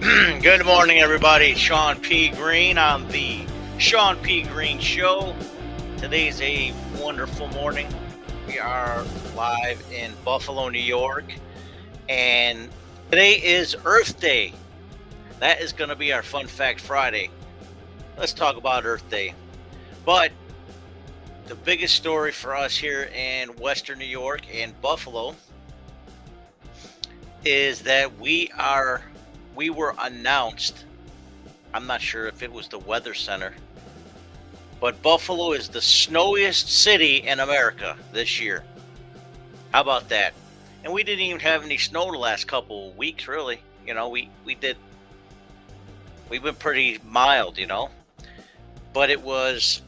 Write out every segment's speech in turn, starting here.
Good morning, everybody. Shawn P. Greene on the Shawn P. Greene Show. Today's a wonderful morning. We are live in Buffalo, New York, and today is Earth Day. That is going to be our Fun Fact Friday. Let's talk about Earth Day. But the biggest story for us here in Western New York and Buffalo is that we were announced. I'm not sure if it was the Weather Center, but Buffalo is the snowiest city in America this year. How about that? And we didn't even have any snow the last couple of weeks, really. You know, we've been pretty mild, but it was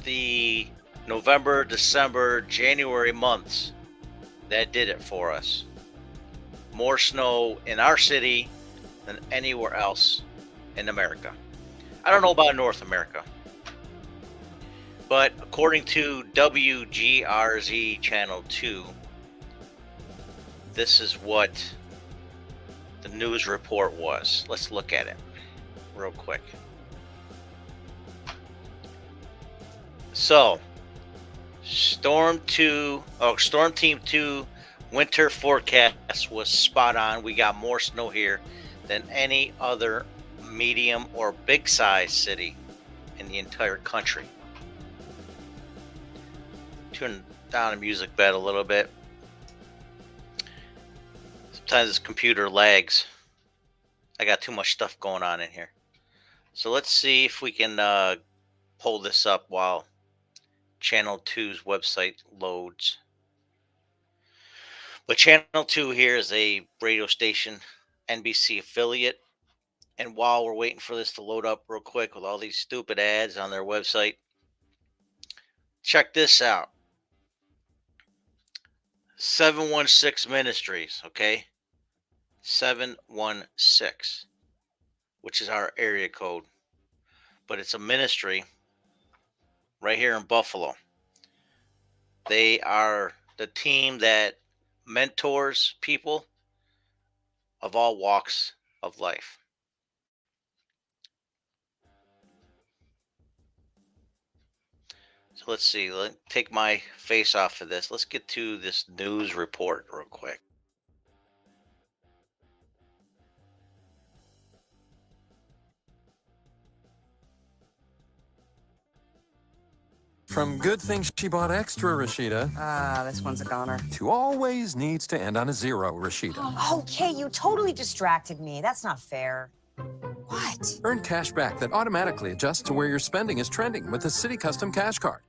the November, December, January months that did it for us. More snow in our city than anywhere else in America. I don't know about North America, but according to WGRZ Channel 2, this is what the news report was. Let's look at it real quick. So, Storm Team 2 winter forecast was spot on. We got more snow here than any other medium or big size city in the entire country. Turn down the music bed a little bit. Sometimes this computer lags. I got too much stuff going on in here. So let's see if we can pull this up while Channel 2's website loads. But Channel 2 here is a radio station, NBC affiliate. And while we're waiting for this to load up real quick with all these stupid ads on their website, check this out. 716 Ministries, okay? 716, which is our area code. But it's a ministry right here in Buffalo. They are the team that mentors people of all walks of life. So let's see. Let's take my face off of this. Let's get to this news report real quick. From good things she bought extra, Rashida, This one's a goner. to always needs to end on a zero, Rashida. Okay, you totally distracted me. That's not fair. What? Earn cash back that automatically adjusts to where your spending is trending with the City Custom Cash Card.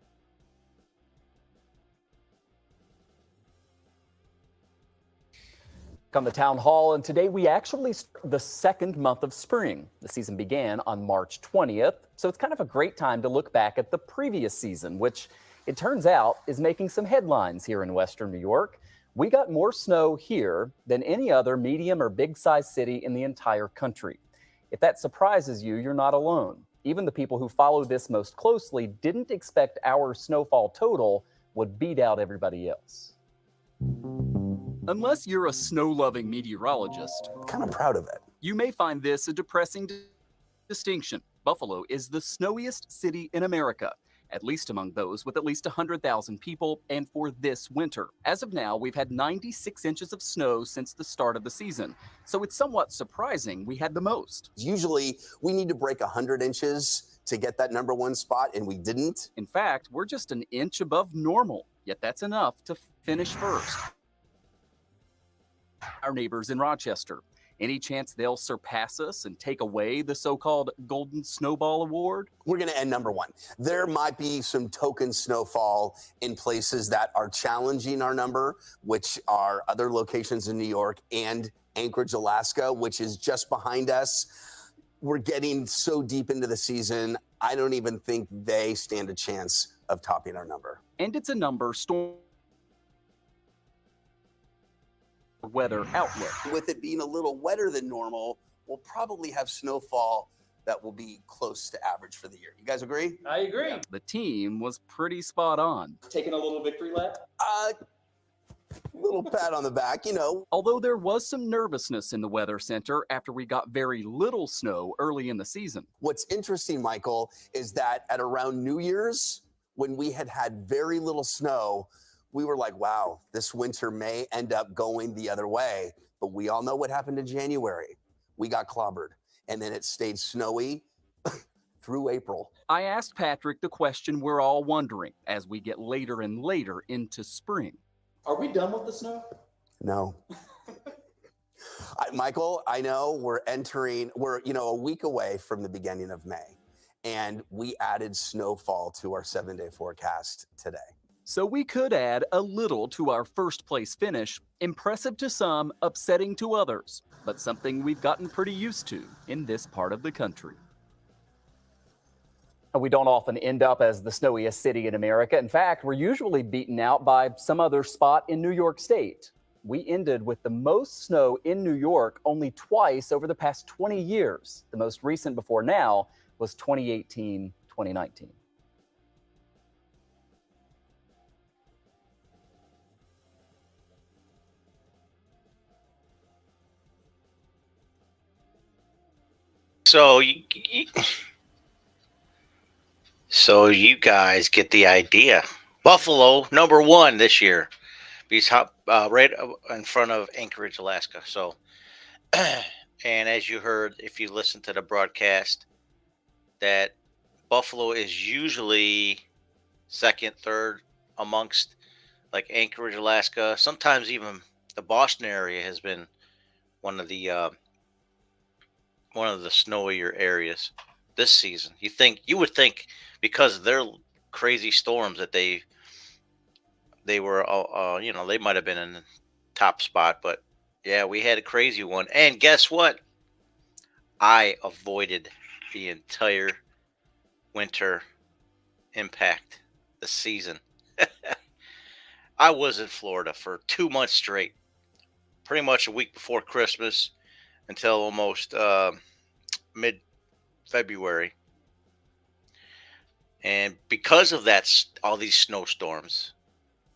On the town hall, and today we actually start the second month of spring. The season began on March 20th, so it's kind of a great time to look back at the previous season, which it turns out is making some headlines here in Western New York. We got more snow here than any other medium or big size city in the entire country. If that surprises you, you're not alone. Even the people who follow this most closely didn't expect our snowfall total would beat out everybody else. Unless you're a snow-loving meteorologist, I'm kind of proud of it. you may find this a depressing distinction. Buffalo is the snowiest city in America, at least among those with at least 100,000 people, and for this winter. As of now, we've had 96 inches of snow since the start of the season, so it's somewhat surprising we had the most. Usually, we need to break 100 inches to get that number one spot, and we didn't. In fact, we're just an inch above normal, yet that's enough to finish first. Our neighbors in Rochester. Any chance they'll surpass us and take away the so-called Golden Snowball Award? We're going to end number one. There might be some token snowfall in places that are challenging our number, which are other locations in New York and Anchorage, Alaska, which is just behind us. We're getting so deep into the season, I don't even think they stand a chance of topping our number. And it's a number storm weather outlook. With it being a little wetter than normal, we'll probably have snowfall that will be close to average for the year. You guys agree? I agree. The team was pretty spot on. Taking a little victory lap? Little pat on the back, you know. Although there was some nervousness in the Weather Center after we got very little snow early in the season. What's interesting, Michael, is that at around New Year's, when we had very little snow, we were like, wow, this winter may end up going the other way. But we all know what happened in January. We got clobbered, and then it stayed snowy through April. I asked Patrick the question we're all wondering as we get later and later into spring. Are we done with the snow? No. Michael, I know we're a week away from the beginning of May, and we added snowfall to our 7-day forecast today. So we could add a little to our first place finish, impressive to some, upsetting to others, but something we've gotten pretty used to in this part of the country. We don't often end up as the snowiest city in America. In fact, we're usually beaten out by some other spot in New York State. We ended with the most snow in New York only twice over the past 20 years. The most recent before now was 2018, 2019. So you guys get the idea. Buffalo, #1 this year. He's right in front of Anchorage, Alaska. So, and as you heard, if you listen to the broadcast, that Buffalo is usually second, third amongst like Anchorage, Alaska. Sometimes even the Boston area has been one of the snowier areas this season. You would think because of their crazy storms that they were they might have been in the top spot, but yeah, we had a crazy one. And guess what? I avoided the entire winter impact this season. I was in Florida for 2 months straight, pretty much a week before Christmas until almost mid-February. And because of that, all these snowstorms,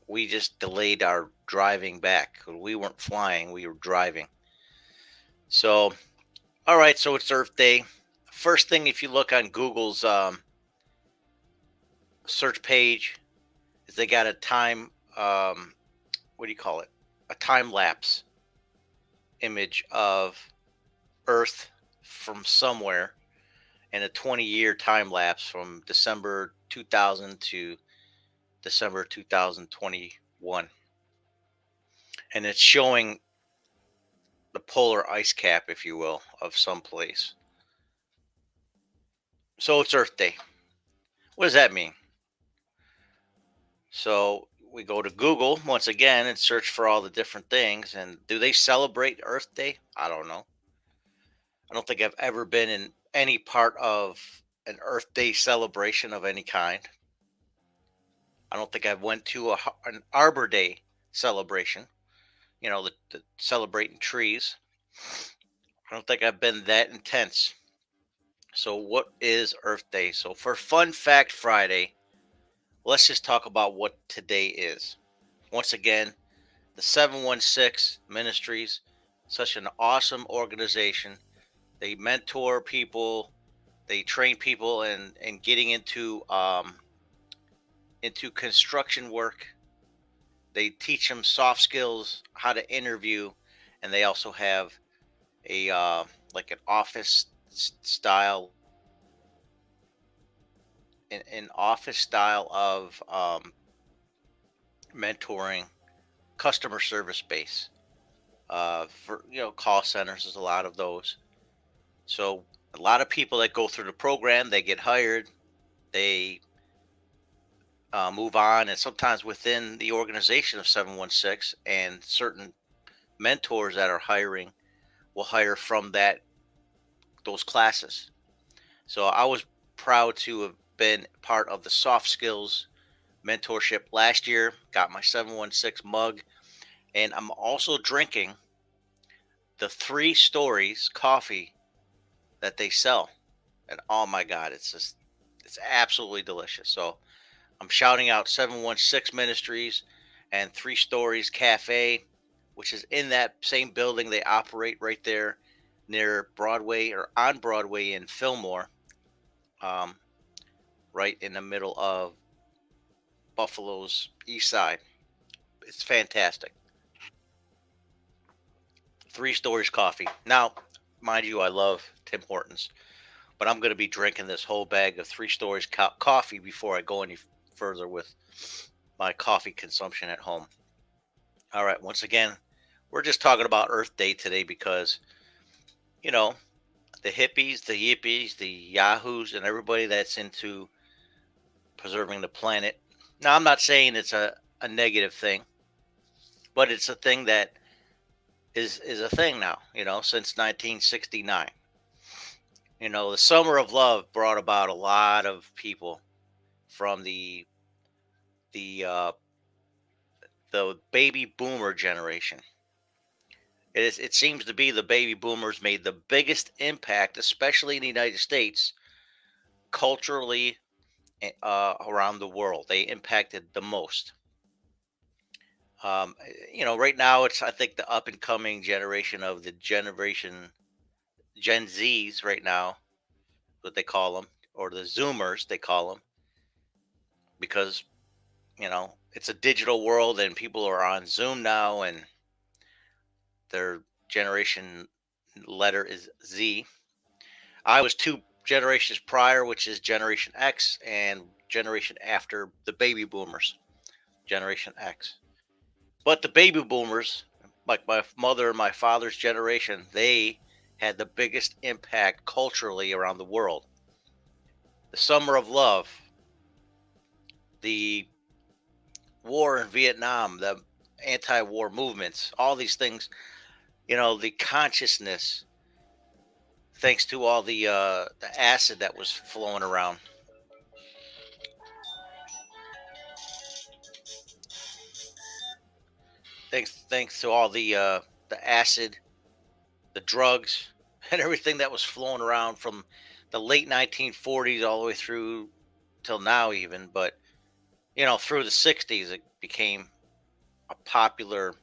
we just delayed our driving back. We weren't flying, we were driving. So, all right, so it's Earth Day. First thing, if you look on Google's search page, is they got a time, what do you call it? A time lapse image of Earth from somewhere, and a 20-year time lapse from December 2000 to December 2021. And it's showing the polar ice cap, if you will, of some place. So it's Earth Day. What does that mean? So we go to Google once again and search for all the different things. And do they celebrate Earth Day? I don't know. I don't think I've ever been in any part of an Earth Day celebration of any kind. I don't think I've went to an Arbor Day celebration, the celebrating trees. I don't think I've been that intense. So what is Earth Day? So for Fun Fact Friday, let's just talk about what today is. Once again, the 716 Ministries, such an awesome organization. They mentor people, they train people in getting into construction work. They teach them soft skills, how to interview, and they also have a like an office style, an office style of mentoring, customer service base. For call centers, there's a lot of those. So a lot of people that go through the program, they get hired, they move on, and sometimes within the organization of 716 and certain mentors that are hiring will hire from those classes. So I was proud to have been part of the soft skills mentorship last year. Got my 716 mug, and I'm also drinking the 3 Stories coffee that they sell. And oh my God, it's absolutely delicious. So I'm shouting out 716 Ministries and Three Stories Cafe, which is in that same building. They operate right there near Broadway or on Broadway in Fillmore, um, right in the middle of Buffalo's east side. It's fantastic. Three Stories Coffee. Now, mind you, I love Tim Hortons, but I'm going to be drinking this whole bag of Three Stories coffee before I go any further with my coffee consumption at home. All right, once again, we're just talking about Earth Day today because, you know, the hippies, the yippies, the yahoos, and everybody that's into preserving the planet. Now, I'm not saying it's a negative thing, but it's a thing that is a thing now, since 1969. The Summer of Love brought about a lot of people from the the baby boomer generation. It seems to be the baby boomers made the biggest impact, especially in the United States, culturally, around the world. They impacted the most. Right now it's, I think, the up and coming generation of the generation Gen Zs right now, what they call them, or the Zoomers they call them, because it's a digital world and people are on Zoom now, and their generation letter is Z. I was two generations prior, which is Generation X and generation after the baby boomers, Generation X. But the baby boomers, like my mother and my father's generation, they had the biggest impact culturally around the world. The Summer of Love, the war in Vietnam, the anti-war movements, all these things, the consciousness, thanks to all the acid that was flowing around. Thanks to all the acid, the drugs, and everything that was flowing around from the late 1940s all the way through till now, even. But through the 60s, it became a popular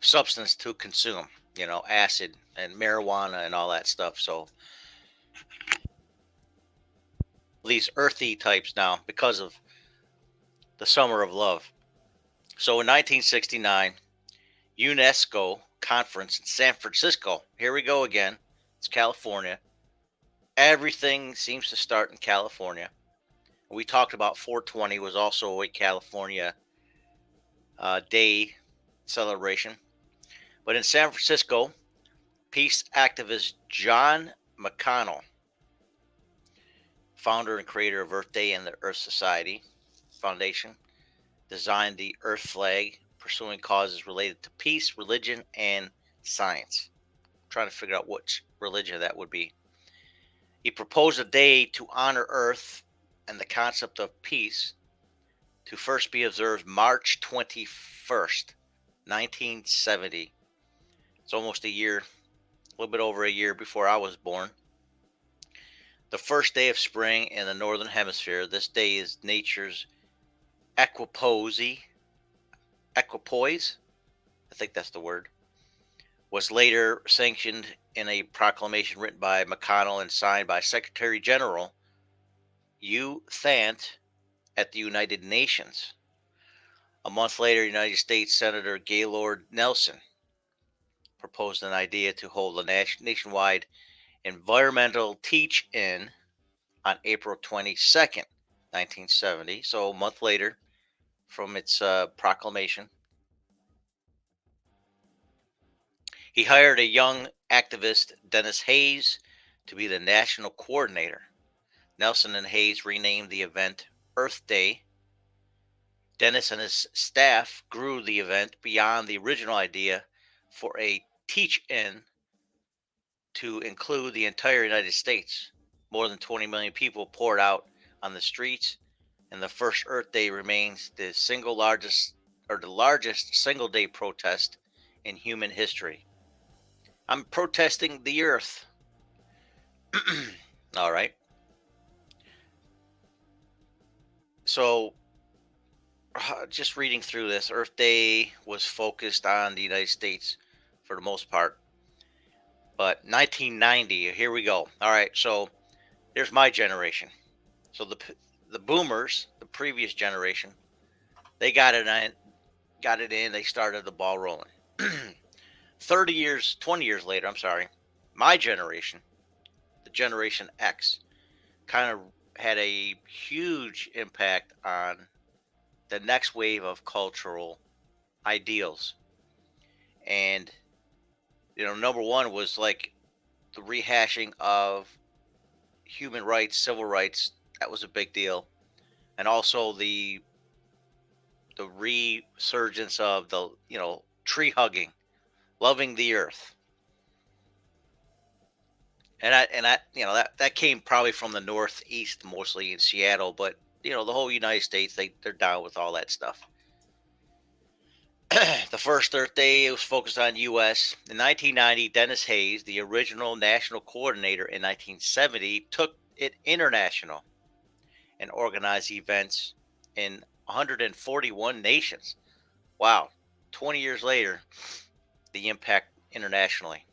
substance to consume. Acid and marijuana and all that stuff. So these earthy types now, because of the Summer of Love. So in 1969, UNESCO conference in San Francisco. Here we go again. It's California. Everything seems to start in California. We talked about 420 was also a California day celebration. But in San Francisco, peace activist John McConnell, founder and creator of Earth Day and the Earth Society Foundation, designed the Earth flag, pursuing causes related to peace, religion, and science. I'm trying to figure out which religion that would be. He proposed a day to honor Earth and the concept of peace, to first be observed March 21st, 1970. It's almost a year, a little bit over a year before I was born. The first day of spring in the Northern Hemisphere. This day is nature's equipoise, I think that's the word, was later sanctioned in a proclamation written by McConnell and signed by Secretary General U. Thant at the United Nations. A month later, United States Senator Gaylord Nelson proposed an idea to hold a nationwide environmental teach-in on April 22nd, 1970. So a month later from its proclamation. He hired a young activist, Dennis Hayes, to be the national coordinator. Nelson and Hayes renamed the event Earth Day. Dennis and his staff grew the event beyond the original idea for a teach-in to include the entire United States. More than 20 million people poured out on the streets, and the first Earth Day remains the largest single day protest in human history. I'm protesting the Earth. All right. So just reading through this, Earth Day was focused on the United States for the most part. But 1990, here we go. All right, so there's my generation. So the boomers, the previous generation, they got it in. They started the ball rolling. 30 years, 20 years later, I'm sorry, my generation, the Generation X, kind of had a huge impact on the next wave of cultural ideals. And, number one was like the rehashing of human rights, civil rights. That was a big deal. And also the resurgence of the, tree hugging, loving the earth. That came probably from the Northeast, mostly in Seattle, but the whole United States, they're down with all that stuff. The first Earth Day was focused on U.S. In 1990, Dennis Hayes, the original national coordinator in 1970, took it international and organized events in 141 nations. Wow, 20 years later, the impact internationally.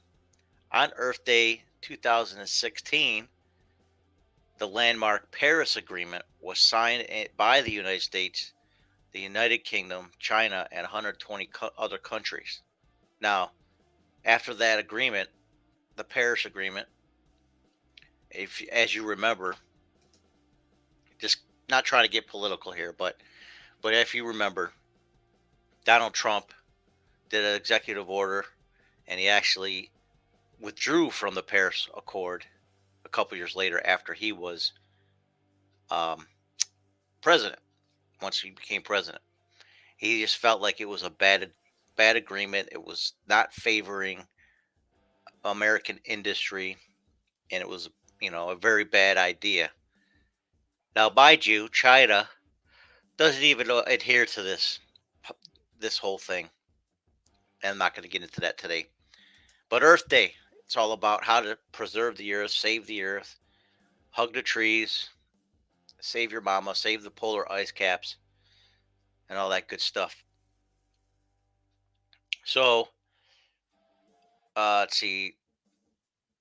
On Earth Day 2016, the landmark Paris Agreement was signed by the United States, the United Kingdom, China, and 120 other countries. Now, after that agreement, the Paris Agreement, as you remember, just not trying to get political here, but if you remember, Donald Trump did an executive order, and he actually withdrew from the Paris Accord a couple years later after he was um, president. Once he became president, he just felt like it was a bad agreement. It was not favoring American industry, and it was a very bad idea. Now, mind you, China doesn't even adhere to this whole thing. And I'm not going to get into that today. But Earth Day, it's all about how to preserve the earth, save the earth, hug the trees, save your mama, save the polar ice caps, and all that good stuff. So, let's see,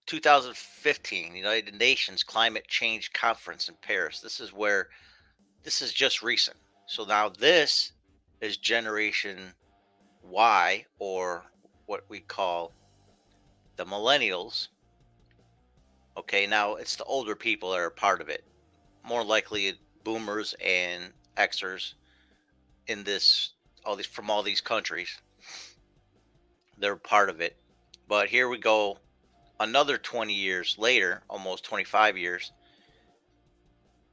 2015, United Nations Climate Change Conference in Paris. This is just recent. So now this is Generation Y, or what we call the millennials. Okay, now it's the older people that are part of it. More likely boomers and Xers in this all these countries. They're part of it. But here we go, another 20 years later, almost 25 years.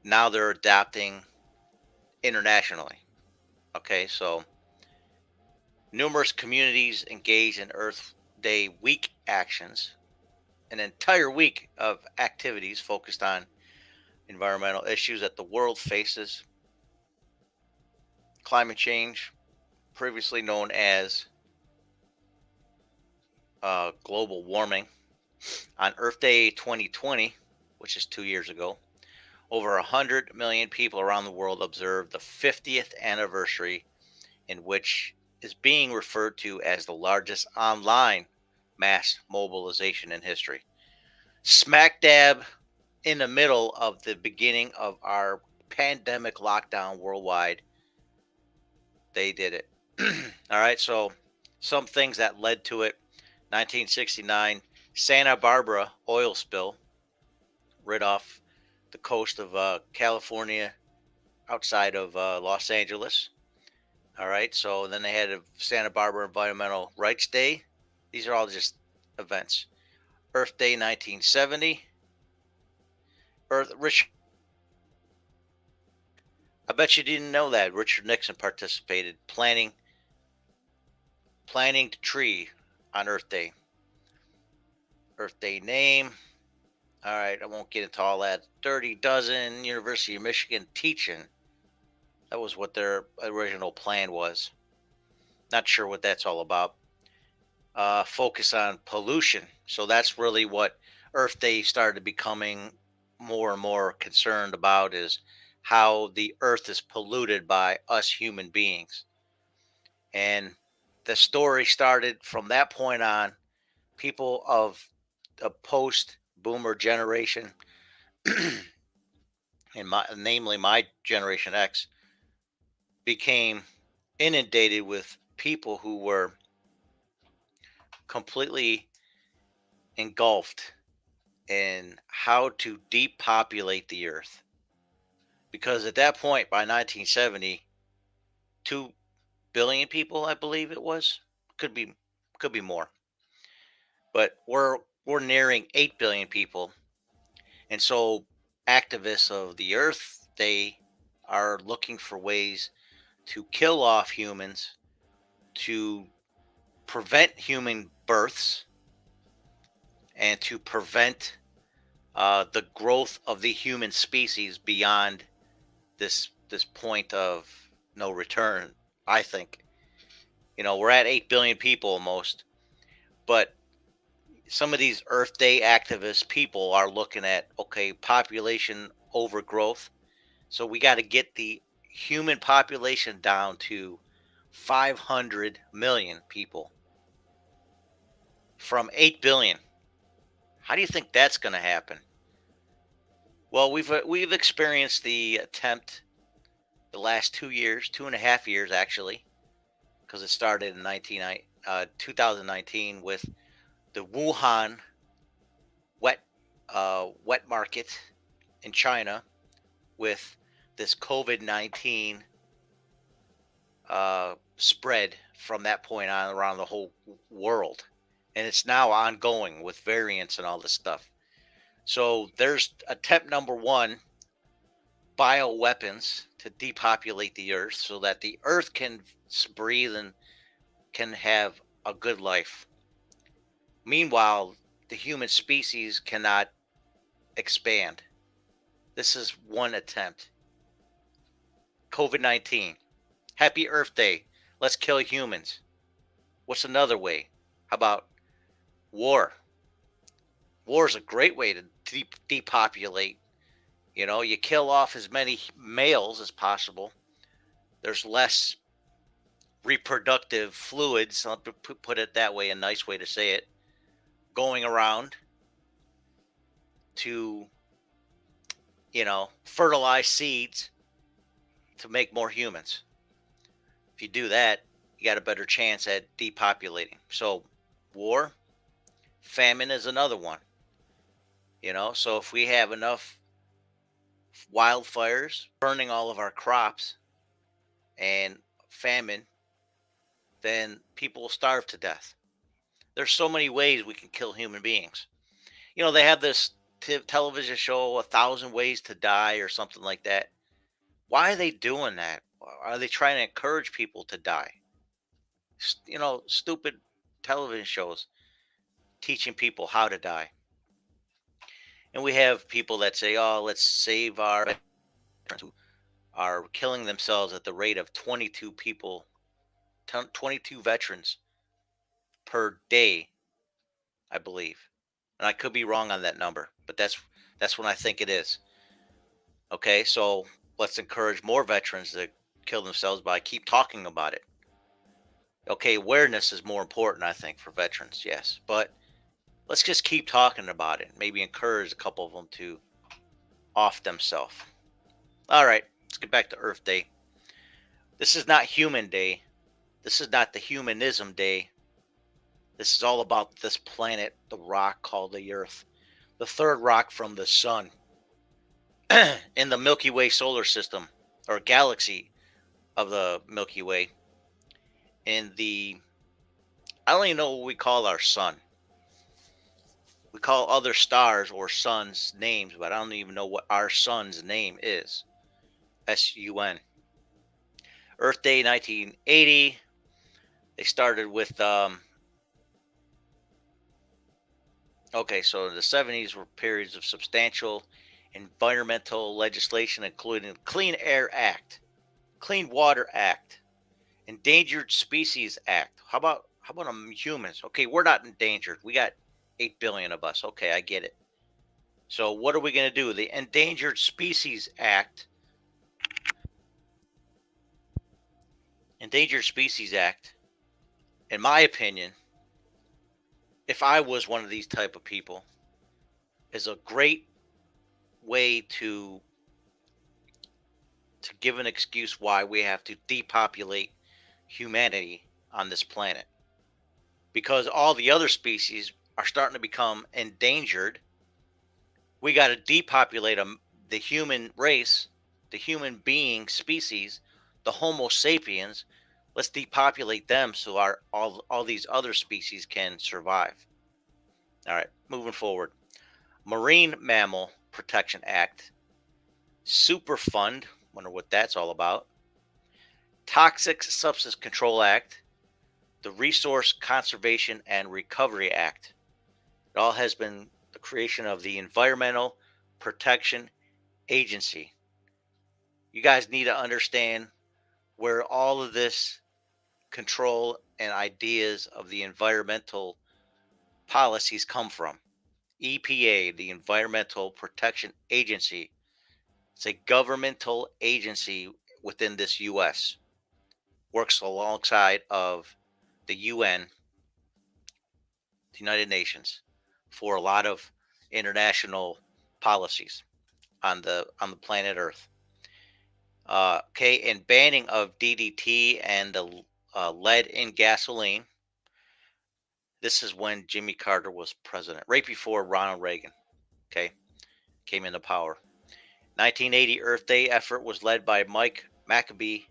Now they're adapting internationally. Okay, so numerous communities engage in Earth Day week actions, an entire week of activities focused on environmental issues that the world faces. Climate change, previously known as global warming. On Earth Day 2020, which is 2 years ago, over 100 million people around the world observed the 50th anniversary, in which is being referred to as the largest online mass mobilization in history. Smack dab in the middle of the beginning of our pandemic lockdown worldwide, they did it. All right, so some things that led to it: 1969 Santa Barbara oil spill right off the coast of California, outside of Los Angeles. All right, so then they had a Santa Barbara Environmental Rights Day. These are all just events. Earth Day 1970. I bet you didn't know that Richard Nixon participated planting the tree on Earth Day. Earth Day name. All right, I won't get into all that. Dirty Dozen, University of Michigan teaching. That was what their original plan was. Not sure what that's all about. Focus on pollution. So that's really what Earth Day started becoming more and more concerned about, is how the earth is polluted by us human beings. And the story started from that point on. People of the post boomer generation, namely my generation X, became inundated with people who were completely engulfed in how to depopulate the earth. Because at that point, by 1970, 2 billion people, I believe it was, could be more, but we're nearing 8 billion people, and so activists of the earth, they are looking for ways to kill off humans, to prevent human births, and to prevent the growth of the human species beyond this point of no return. I think, we're at 8 billion people almost, but some of these Earth Day activist people are looking at, okay, population overgrowth. So we got to get the human population down to 500 million people from 8 billion. How do you think that's going to happen? Well, we've experienced the attempt the last 2 years, 2.5 years actually, because it started in 2019 with the Wuhan wet market in China, with this COVID-19 spread from that point on around the whole world. And it's now ongoing with variants and all this stuff. So there's attempt number one, bioweapons to depopulate the earth so that the earth can breathe and can have a good life. Meanwhile, the human species cannot expand. This is one attempt. COVID-19. Happy Earth Day. Let's kill humans. What's another way? How about war? War is a great way to depopulate. You kill off as many males as possible. There's less reproductive fluids, I'll put it that way, a nice way to say it, going around to, fertilize seeds to make more humans. If you do that, you got a better chance at depopulating. So, war, famine is another one. So if we have enough wildfires burning all of our crops and famine, then people will starve to death. There's so many ways we can kill human beings. They have this television show, 1,000 Ways to Die or something like that. Why are they doing that? Are they trying to encourage people to die? Stupid television shows teaching people how to die. And we have people that say, oh, let's save our veterans, who are killing themselves at the rate of 22 veterans per day, I believe. And I could be wrong on that number, but that's what I think it is. Okay, so let's encourage more veterans to kill themselves by keep talking about it. Okay, awareness is more important, I think, for veterans, yes. But let's just keep talking about it. Maybe encourage a couple of them to off themselves. All right, let's get back to Earth Day. This is not Human Day. This is not the Humanism Day. This is all about this planet, the rock called the Earth, the third rock from the sun in the Milky Way solar system, or galaxy of the Milky Way. In I don't even know what we call our sun. We call other stars or suns names, but I don't even know what our sun's name is. SUN. Earth Day 1980. They started with okay, so the 70s were periods of substantial environmental legislation, including the Clean Air Act, Clean Water Act, Endangered Species Act. How about humans? Okay, we're not endangered. We got 8 billion of us. Okay, I get it. So what are we going to do? The Endangered Species Act Endangered Species Act, in my opinion, if I was one of these type of people, is a great way to give an excuse why we have to depopulate humanity on this planet, because all the other species are starting to become endangered. We got to depopulate them, the human race, the human being species, the Homo sapiens. Let's depopulate them so our all these other species can survive. All right, moving forward. Marine Mammal Protection Act, Superfund, wonder what that's all about. Toxic Substance Control Act, the Resource Conservation and Recovery Act. It all has been the creation of the Environmental Protection Agency. You guys need to understand where all of this control and ideas of the environmental policies come from. EPA, the Environmental Protection Agency, it's a governmental agency within this US. Works alongside of the UN, the United Nations, for a lot of international policies on the planet Earth. Okay, and banning of DDT and the lead in gasoline. This is when Jimmy Carter was president, right before Ronald Reagan, okay, came into power. 1980 Earth Day effort was led by Mike Maccabee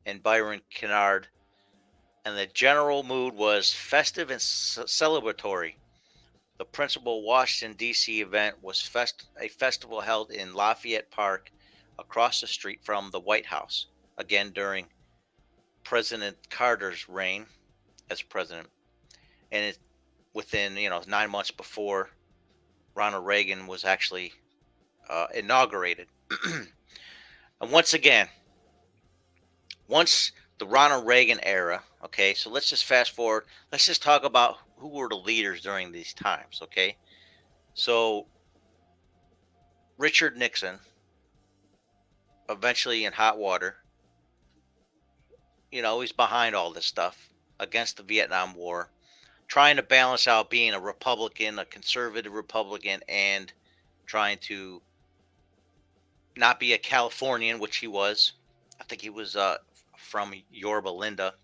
and Byron Kennard, and the general mood was festive and celebratory. The principal Washington, D.C. event was a festival held in Lafayette Park across the street from the White House, again during President Carter's reign as president. And it, within 9 months before Ronald Reagan was actually inaugurated. And once again, once the Ronald Reagan era, okay, so let's just fast forward. Let's just talk about who were the leaders during these times, okay? So Richard Nixon, eventually in hot water, he's behind all this stuff, against the Vietnam War, trying to balance out being a Republican, a conservative Republican, and trying to not be a Californian, which he was. I think he was from Yorba Linda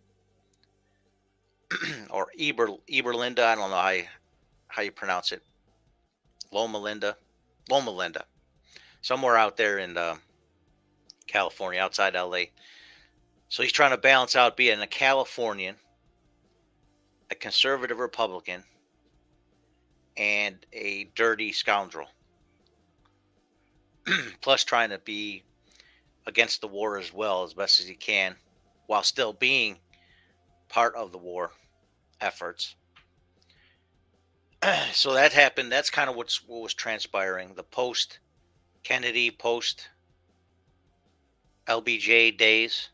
or Eberlinda. I don't know how you pronounce it. Loma Linda, somewhere out there in California, outside LA. So he's trying to balance out being a Californian, a conservative Republican, and a dirty scoundrel. Plus trying to be against the war as well as best as he can, while still being part of the war efforts. So that happened. That's kind of what was transpiring. The post Kennedy, post LBJ days.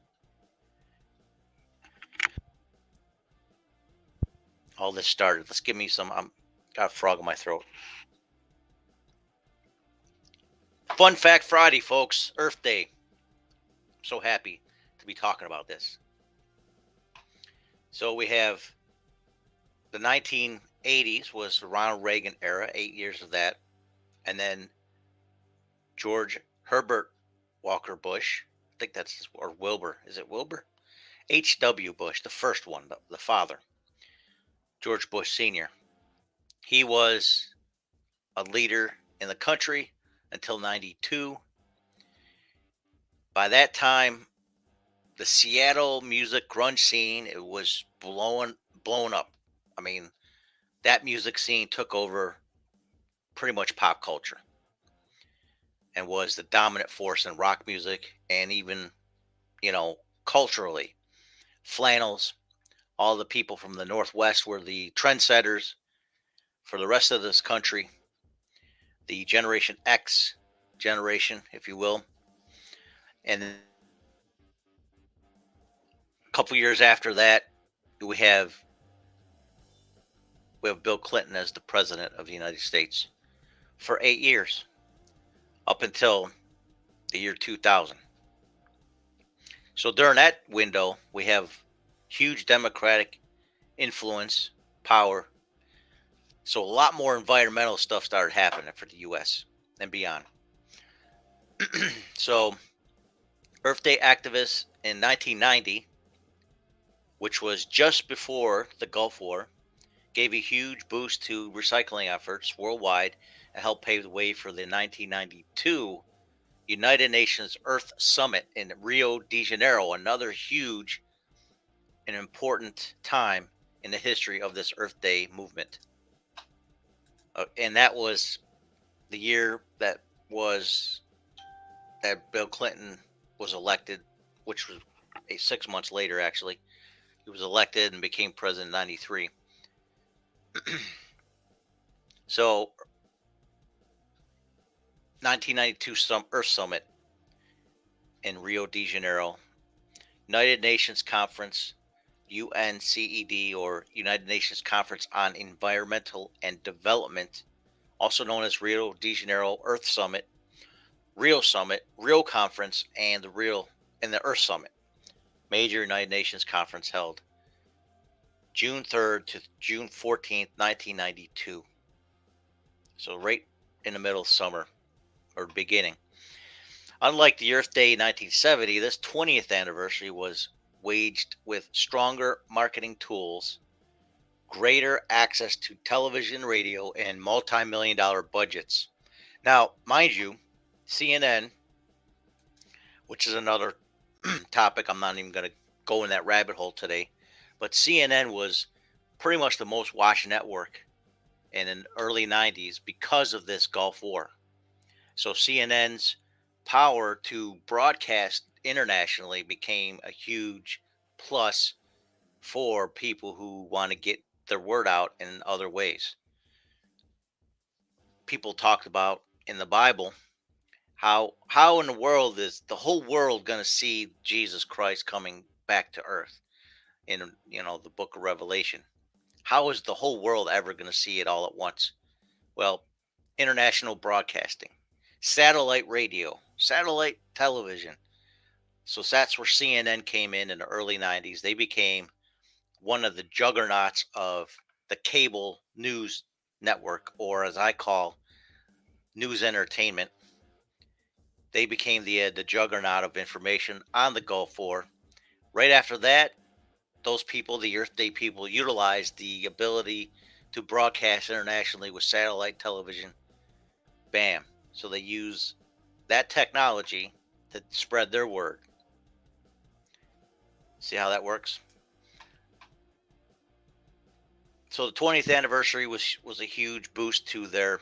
All this started. Let's give me some. I'm got a frog in my throat. Fun Fact Friday, folks. Earth Day. I'm so happy to be talking about this. So we have the 1980s was the Ronald Reagan era, 8 years of that. And then George Herbert Walker Bush. I think that's, or Wilbur. Is it Wilbur? H.W. Bush, the first one, the father. George Bush Sr. He was a leader in the country until 92. By that time, the Seattle music grunge scene, it was blown up. I mean, that music scene took over pretty much pop culture and was the dominant force in rock music, and even, culturally. Flannels, all the people from the Northwest were the trendsetters for the rest of this country. The Generation X generation, if you will. And a couple years after that, we have Bill Clinton as the president of the United States for 8 years, up until the year 2000. So during that window, we have huge democratic influence, power. So a lot more environmental stuff started happening for the U.S. and beyond. So Earth Day activists in 1990, which was just before the Gulf War, gave a huge boost to recycling efforts worldwide and helped pave the way for the 1992 United Nations Earth Summit in Rio de Janeiro, another huge and important time in the history of this Earth Day movement. And that was the year was that Bill Clinton was elected, which was 6 months later, actually. He was elected and became president in 93. So 1992 Earth Summit in Rio de Janeiro, United Nations Conference, UNCED, or United Nations Conference on Environmental and Development, also known as Rio de Janeiro Earth Summit, Rio Summit, Rio Conference, and the Earth Summit, major United Nations conference held June 3rd to June 14th, 1992. So right in the middle of summer or beginning. Unlike the Earth Day 1970, this 20th anniversary was waged with stronger marketing tools, greater access to television, radio, and multi-million dollar budgets. Now, mind you, CNN, which is another topic, I'm not even going to go in that rabbit hole today, but CNN was pretty much the most watched network in the early 90s because of this Gulf War. So CNN's power to broadcast internationally became a huge plus for people who want to get their word out in other ways. People talked about in the Bible how in the world is the whole world going to see Jesus Christ coming back to earth in the book of Revelation. How is the whole world ever going to see it all at once? Well, international broadcasting, satellite radio, satellite television. So that's where CNN came in the early 90s. They became one of the juggernauts of the cable news network, or as I call news entertainment. They became the juggernaut of information on the Gulf War. Right after that, those people, the Earth Day people, utilized the ability to broadcast internationally with satellite television. Bam. So they use that technology to spread their word. See how that works? So the 20th anniversary was a huge boost to their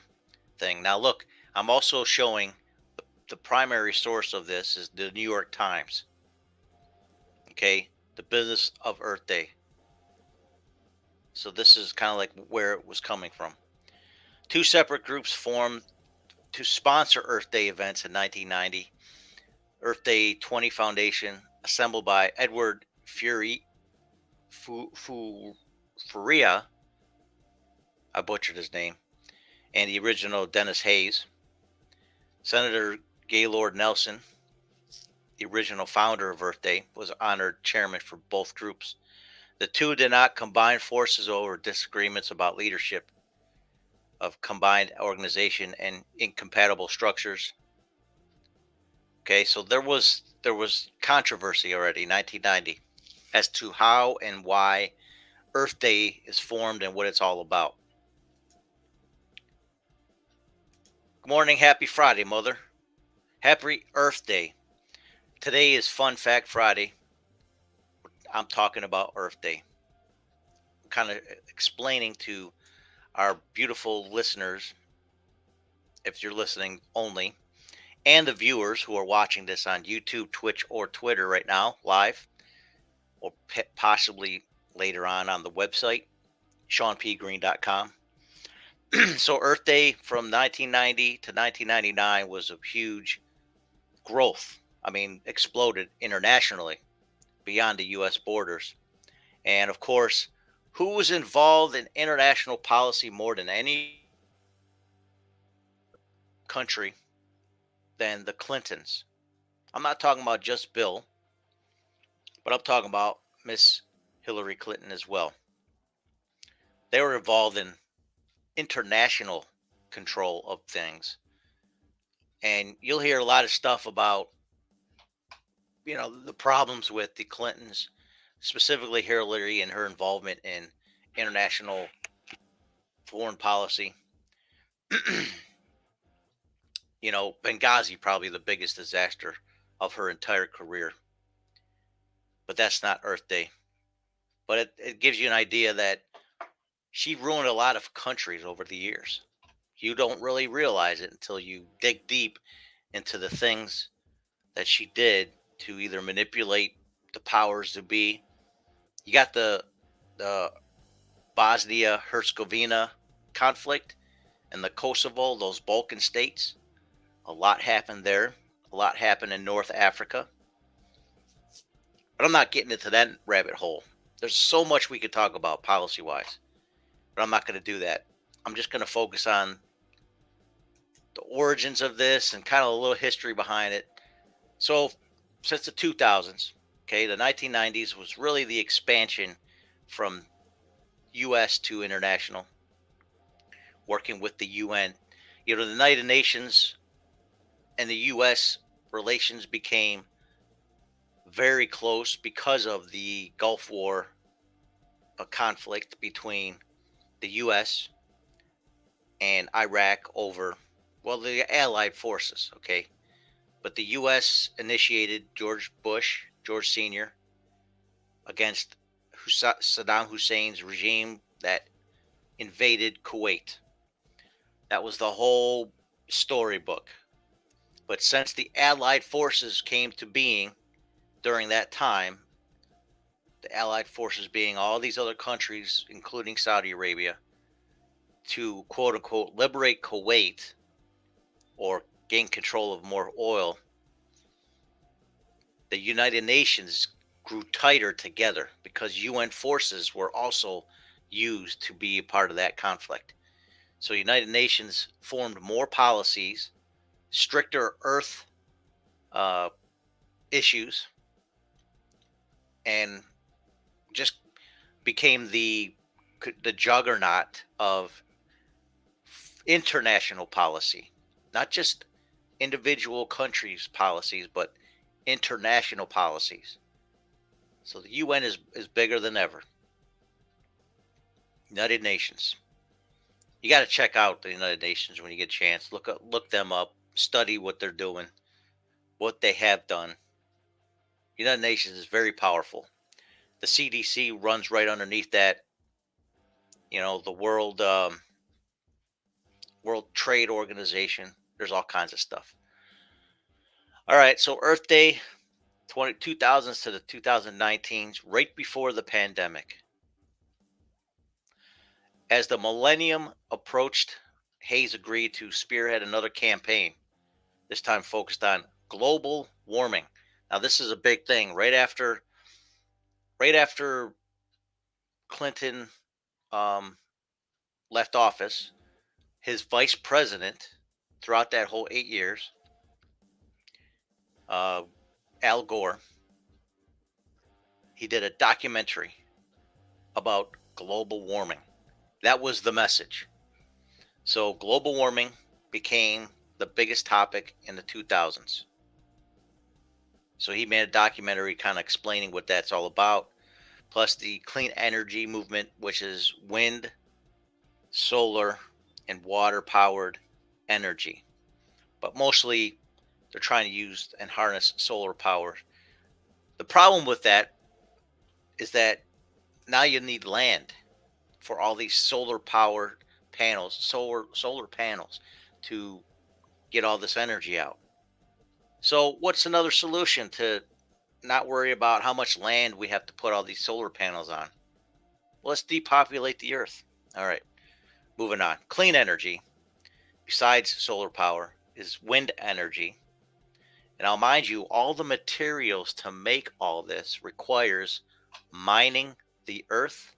thing. Now look, I'm also showing the primary source of this is the New York Times. Okay, the business of Earth Day. So this is kind of like where it was coming from. Two separate groups formed to sponsor Earth Day events in 1990. Earth Day 20 Foundation, assembled by Edward Furia, I butchered his name, and the original Dennis Hayes. Senator Gaylord Nelson, the original founder of Earth Day, was honored chairman for both groups. The two did not combine forces over disagreements about leadership of combined organization and incompatible structures. Okay, so there was controversy already in 1990 as to how and why Earth Day is formed and what it's all about. Good morning, happy Friday, Mother. Happy Earth Day. Today is Fun Fact Friday. I'm talking about Earth Day. I'm kind of explaining to our beautiful listeners, if you're listening only, and the viewers who are watching this on YouTube, Twitch, or Twitter right now, live, or possibly later on the website, ShawnPGreene.com. So Earth Day from 1990 to 1999 was a huge growth. I mean, exploded internationally beyond the U.S. borders. And of course, who was involved in international policy more than any country than the Clintons? I'm not talking about just Bill, but I'm talking about Miss Hillary Clinton as well. They were involved in international control of things. And you'll hear a lot of stuff about, the problems with the Clintons, specifically Hillary and her involvement in international foreign policy. Benghazi, probably the biggest disaster of her entire career. But that's not Earth Day. But it gives you an idea that she ruined a lot of countries over the years. You don't really realize it until you dig deep into the things that she did to either manipulate the powers to be. You got the Bosnia Herzegovina conflict and the Kosovo, those Balkan states. A lot happened there. A lot happened in North Africa. But I'm not getting into that rabbit hole. There's so much we could talk about policy wise, but I'm not going to do that. I'm just going to focus on the origins of this and kind of a little history behind it. So, since the 2000s, okay, the 1990s was really the expansion from U.S. to international, working with the UN. The United Nations and the U.S. relations became very close because of the Gulf War, a conflict between the U.S. and Iraq over, well, the Allied forces, okay? But the U.S. initiated George Sr., against Saddam Hussein's regime that invaded Kuwait. That was the whole storybook. But since the Allied forces came to being during that time, the Allied forces being all these other countries, including Saudi Arabia, to quote unquote liberate Kuwait or gain control of more oil, the United Nations grew tighter together because UN forces were also used to be a part of that conflict. So United Nations formed more policies, stricter Earth uh, issues, and just became the juggernaut of international policy, not just individual countries' policies, but international policies. So the UN is bigger than ever. United Nations. You got to check out the United Nations when you get a chance. Look them up. Study what they're doing, what they have done. United Nations is very powerful. The CDC runs right underneath that. The World Trade Organization. There's all kinds of stuff. All right, so Earth Day, 2000s to the 2019s, right before the pandemic. As the millennium approached, Hayes agreed to spearhead another campaign, this time focused on global warming. Now, this is a big thing. Right after Clinton left office, his vice president throughout that whole 8 years, Al Gore, he did a documentary about global warming. That was the message. So global warming became the biggest topic in the 2000s. So he made a documentary kind of explaining what that's all about, plus the clean energy movement, which is wind, solar, and water powered energy. But mostly they're trying to use and harness solar power. The problem with that is that now you need land for all these solar powered panels, solar panels to get all this energy out. So what's another solution to not worry about how much land we have to put all these solar panels on? Well, let's depopulate the earth. All right, moving on. Clean energy, besides solar power, is wind energy. And I'll mind you, all the materials to make all this requires mining the earth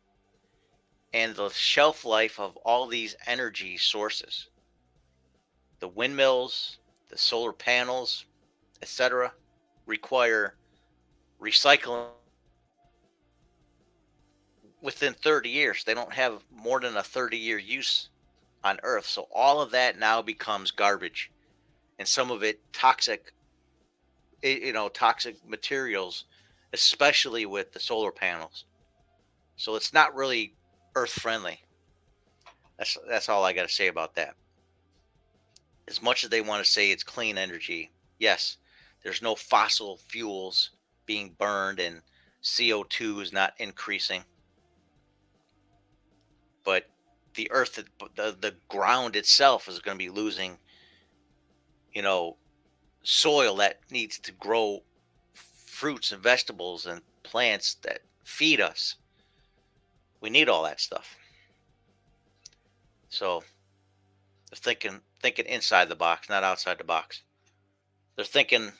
and the shelf life of all these energy sources. The windmills, the solar panels, etc., require recycling within 30 years. They don't have more than a 30-year use on Earth. So all of that now becomes garbage, and some of it toxic, toxic materials, especially with the solar panels. So it's not really Earth friendly. That's all I got to say about that. As much as they want to say it's clean energy, yes, there's no fossil fuels being burned and CO2 is not increasing. But the earth, the ground itself is going to be losing, you know, soil that needs to grow fruits and vegetables and plants that feed us. We need all that stuff. So they're thinking inside the box, not outside the box. They're thinking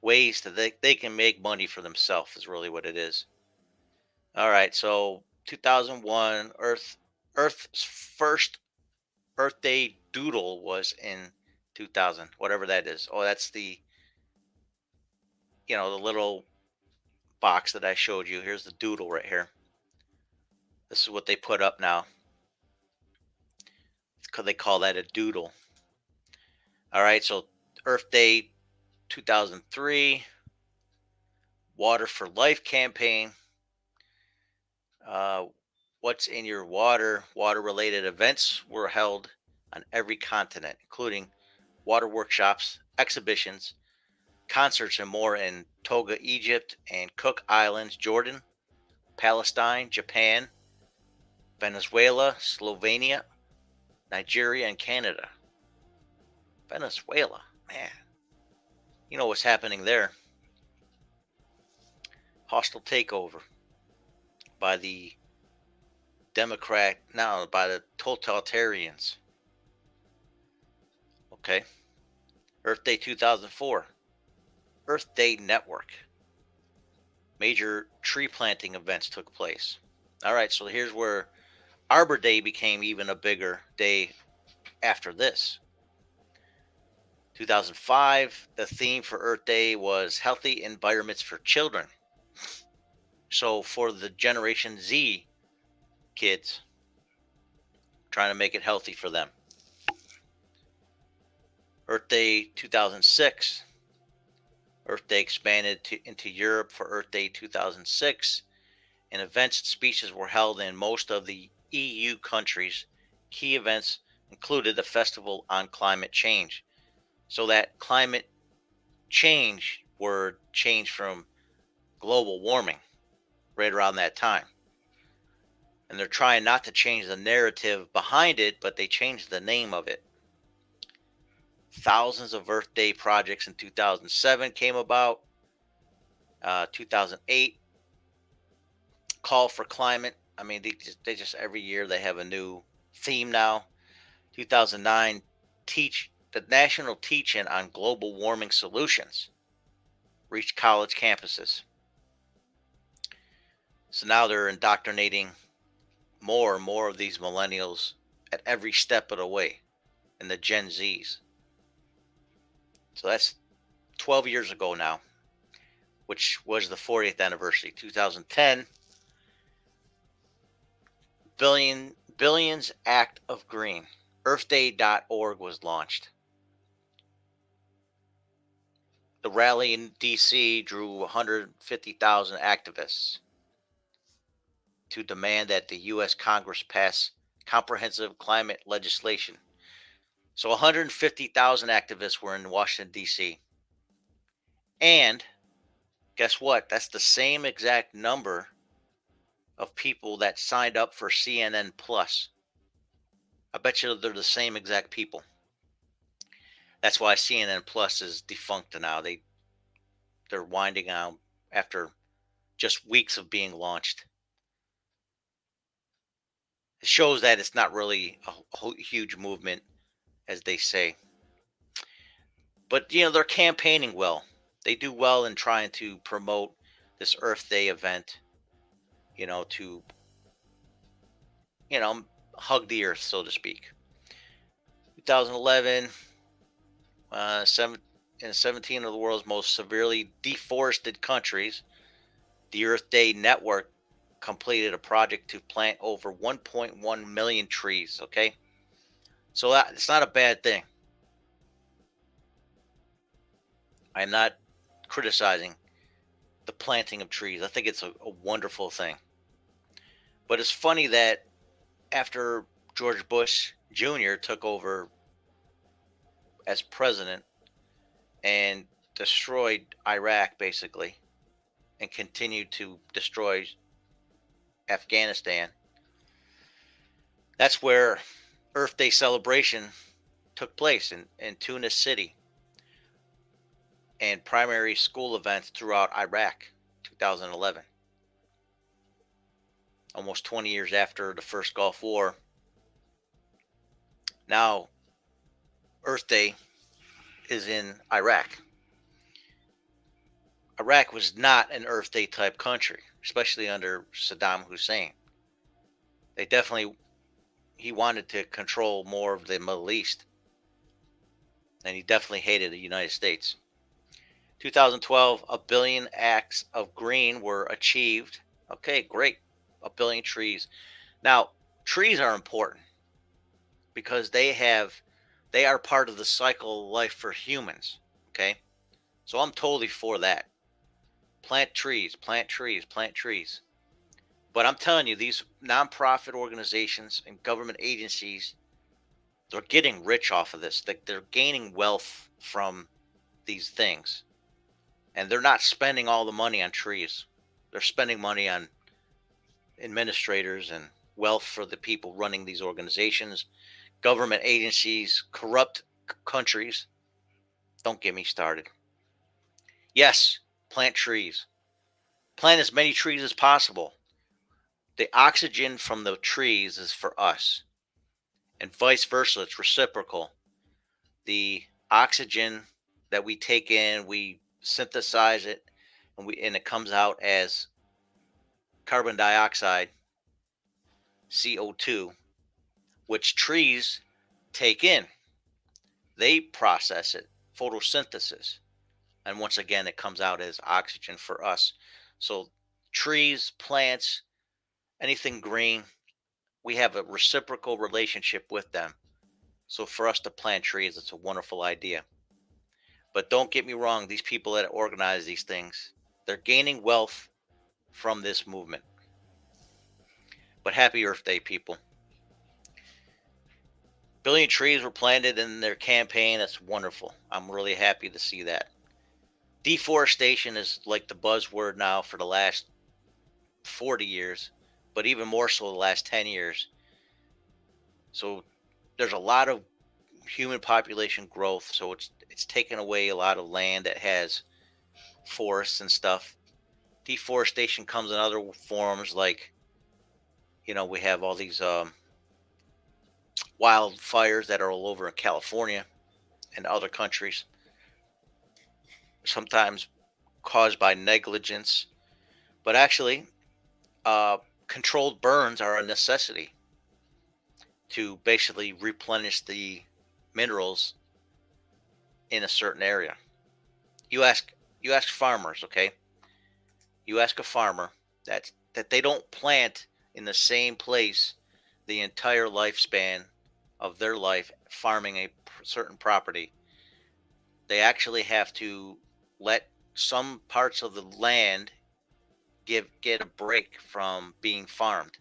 ways that they can make money for themselves is really what it is. All right, so 2001, Earth's first Earth Day doodle was in 2000, whatever that is. Oh, that's the little box that I showed you. Here's the doodle right here. This is what they put up now. They call that a doodle. All right, so Earth Day 2003, Water for Life campaign. Uh, what's in your water? Water-related events were held on every continent, including water workshops, exhibitions, concerts, and more in Toga, Egypt, and Cook Islands, Jordan, Palestine, Japan, Venezuela, Slovenia, Nigeria, and Canada. Venezuela, man. You know what's happening there. Hostile takeover by the by the totalitarians. Okay. Earth Day 2004. Earth Day Network. Major tree planting events took place. All right, so here's where Arbor Day became even a bigger day after this. 2005, the theme for Earth Day was healthy environments for children. So for the Generation Z kids, trying to make it healthy for them. Earth Day 2006, Earth Day expanded into Europe for Earth Day 2006, and events and speeches were held in most of the EU countries. Key events included the Festival on Climate Change. So that climate change word changed from global warming right around that time. And they're trying not to change the narrative behind it, but they changed the name of it. Thousands of Earth Day projects in 2007 came about. 2008, Call for Climate. I mean, they just every year they have a new theme now. 2009, the National Teach-In on Global Warming Solutions reached college campuses. So now they're indoctrinating more and more of these millennials at every step of the way, and the Gen Zs. So that's 12 years ago now, which was the 40th anniversary. 2010, Billions Act of Green. EarthDay.org was launched. The rally in D.C. drew 150,000 activists to demand that the U.S. Congress pass comprehensive climate legislation. So 150,000 activists were in Washington, D.C. And guess what? That's the same exact number of people that signed up for CNN Plus. I bet you they're the same exact people. That's why CNN Plus is defunct now. They're winding down after just weeks of being launched. It shows that it's not really a huge movement, as they say. But they're campaigning well. They do well in trying to promote this Earth Day event. To hug the earth, so to speak. 2011, in 17 of the world's most severely deforested countries, the Earth Day Network completed a project to plant over 1.1 million trees. Okay, so that it's not a bad thing. I'm not criticizing the planting of trees. I think it's a wonderful thing. But it's funny that after George Bush Jr. took over as president and destroyed Iraq basically and continued to destroy Afghanistan, that's where Earth Day celebration took place in Tunis City and primary school events throughout Iraq, 2011. Almost 20 years after the first Gulf War. Now, Earth Day is in Iraq. Iraq was not an Earth Day type country, especially under Saddam Hussein. He wanted to control more of the Middle East. And he definitely hated the United States. 2012, 1 billion acres of green were achieved. Okay, great. 1 billion trees. Now, trees are important because they are part of the cycle of life for humans. Okay, so I'm totally for that. Plant trees, plant trees, plant trees. But I'm telling you, these nonprofit organizations and government agencies, they're getting rich off of this. They're gaining wealth from these things. And they're not spending all the money on trees. They're spending money on administrators and wealth for the people running these organizations, government agencies, corrupt countries. Don't get me started. Yes, plant trees. Plant as many trees as possible. The oxygen from the trees is for us, and vice versa. It's reciprocal. The oxygen that we take in, we synthesize it, and it comes out as carbon dioxide, CO2, which trees take in. They process it, photosynthesis, and once again, it comes out as oxygen for us. So, trees, plants, anything green, we have a reciprocal relationship with them. So, for us to plant trees, it's a wonderful idea. But don't get me wrong, these people that organize these things, they're gaining wealth from this movement. But happy Earth Day, people. Billion trees were planted in their campaign. That's wonderful. I'm really happy to see that. Deforestation is like the buzzword now for the last 40 years, but even more so the last 10 years. So there's a lot of human population growth, so it's taken away a lot of land that has forests and stuff. Deforestation comes in other forms, like we have all these wildfires that are all over in California and other countries, sometimes caused by negligence, but actually controlled burns are a necessity to basically replenish the minerals in a certain area. You ask farmers, okay? You ask a farmer that they don't plant in the same place the entire lifespan of their life farming a certain property. They actually have to let some parts of the land get a break from being farmed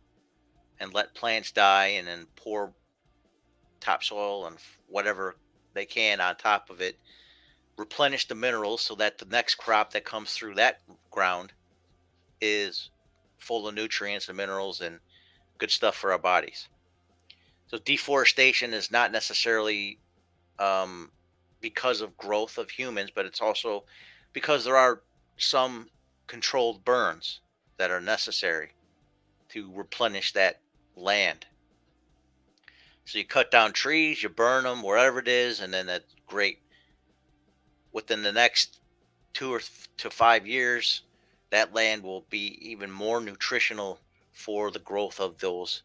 and let plants die, and then pour topsoil and whatever they can on top of it, replenish the minerals so that the next crop that comes through that ground is full of nutrients and minerals and good stuff for our bodies. So deforestation is not necessarily because of growth of humans, but it's also because there are some controlled burns that are necessary to replenish that land. So you cut down trees, you burn them wherever it is, and then that's great. Within the next 2 to 5 years, that land will be even more nutritional for the growth of those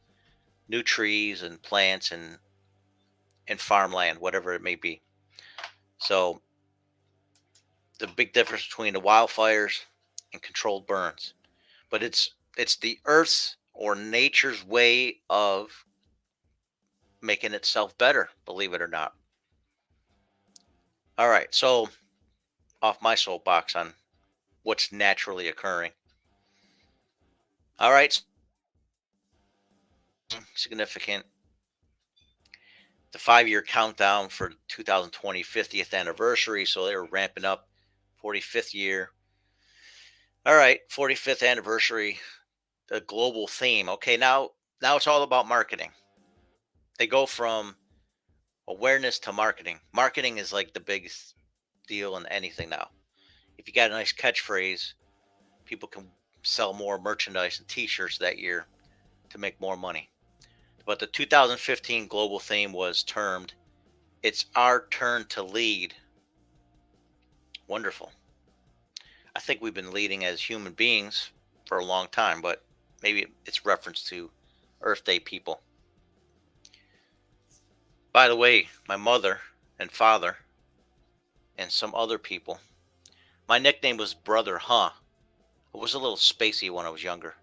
new trees and plants and farmland, whatever it may be. So the big difference between the wildfires and controlled burns. But it's It's the Earth's or nature's way of making itself better, believe it or not. All right, so off my soapbox on what's naturally occurring. All right, significant. The 5-year countdown for 2020 50th anniversary, so they were ramping up 45th year. All right, 45th anniversary, the global theme. Okay, now it's all about marketing. They go from awareness to marketing. Marketing is like the biggest deal in anything now. If you got a nice catchphrase, people can sell more merchandise and t-shirts that year to make more money. But the 2015 global theme was termed "It's Our Turn to Lead." Wonderful. I think we've been leading as human beings for a long time, but maybe it's reference to Earth Day people. By the way, my mother and father and some other people, my nickname was Brother Huh. I was a little spacey when I was younger.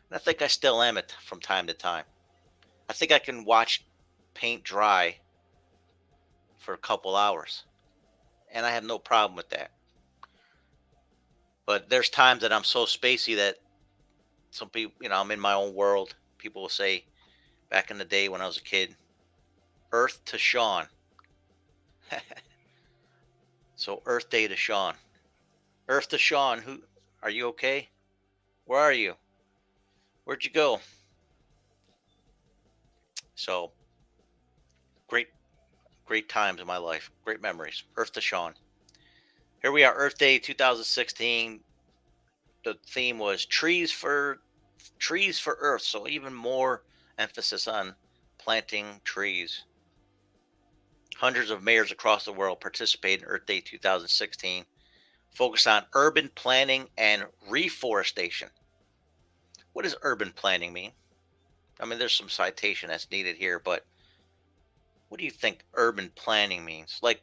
And I think I still am it from time to time. I think I can watch paint dry for a couple hours. And I have no problem with that. But there's times that I'm so spacey that some people, I'm in my own world. People will say, back in the day when I was a kid, Earth to Shawn. So Earth Day to Shawn. Earth to Shawn, who are you okay? Where are you? Where'd you go? So great times in my life. Great memories. Earth to Shawn. Here we are, Earth Day 2016. The theme was trees for Earth. So even more emphasis on planting trees. Hundreds of mayors across the world participated in Earth Day 2016, focused on urban planning and reforestation. What does urban planning mean? I mean, there's some citation that's needed here, but what do you think urban planning means? Like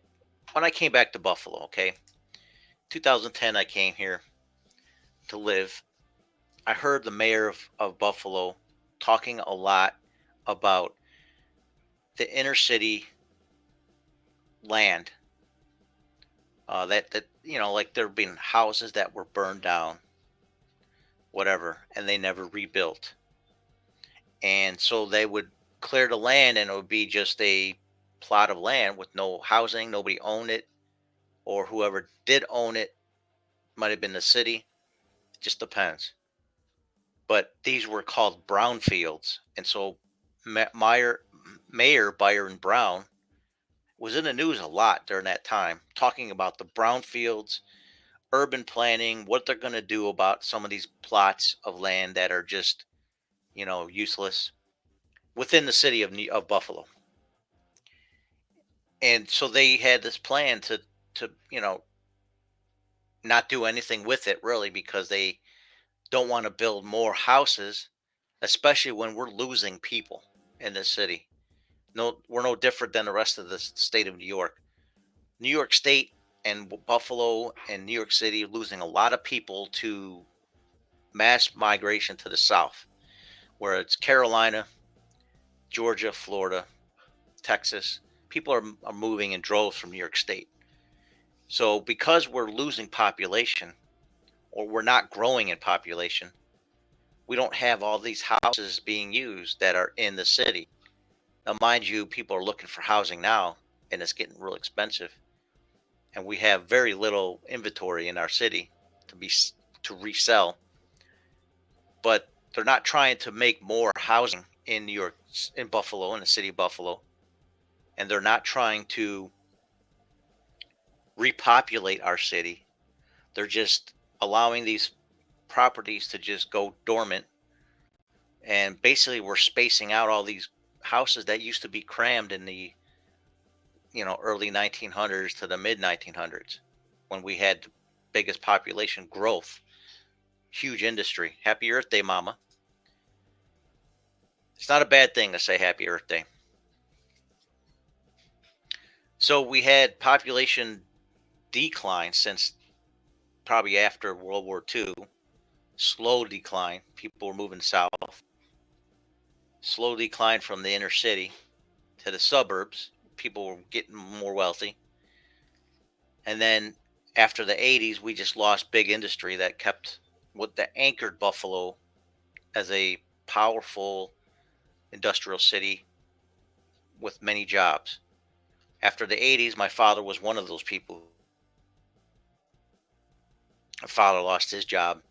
when I came back to Buffalo, okay, 2010, I came here to live. I heard the mayor of Buffalo talking a lot about the inner city land. Like there been houses that were burned down, whatever, and they never rebuilt. And so they would clear the land, and it would be just a plot of land with no housing. Nobody owned it, or whoever did own it might have been the city. It just depends. But these were called brownfields, and so Mayor Byron Brown was in the news a lot during that time, talking about the brownfields, urban planning, what they're going to do about some of these plots of land that are just, useless within the city of Buffalo. And so they had this plan to not do anything with it really, because they don't want to build more houses, especially when we're losing people in this city. No, we're no different than the rest of the state of New York. New York State and Buffalo and New York City are losing a lot of people to mass migration to the south, where it's Carolina, Georgia, Florida, Texas. People are moving in droves from New York State. So because we're losing population, or we're not growing in population, we don't have all these houses being used that are in the city. Now, mind you, people are looking for housing now, and it's getting real expensive. And we have very little inventory in our city to resell. But they're not trying to make more housing in New York, in Buffalo, in the city of Buffalo, and they're not trying to repopulate our city. They're just allowing these properties to just go dormant, and basically we're spacing out all these houses that used to be crammed in the early 1900s to the mid 1900s, when we had the biggest population growth, huge industry. Happy Earth Day, mama. It's not a bad thing to say happy Earth Day. So we had population decline since probably after World War II, slow decline. People were moving south. Slow decline from the inner city to the suburbs. People were getting more wealthy. And then after the 80s, we just lost big industry that kept what that anchored Buffalo as a powerful industrial city with many jobs. After the 80s, my father was one of those people. My father lost his job,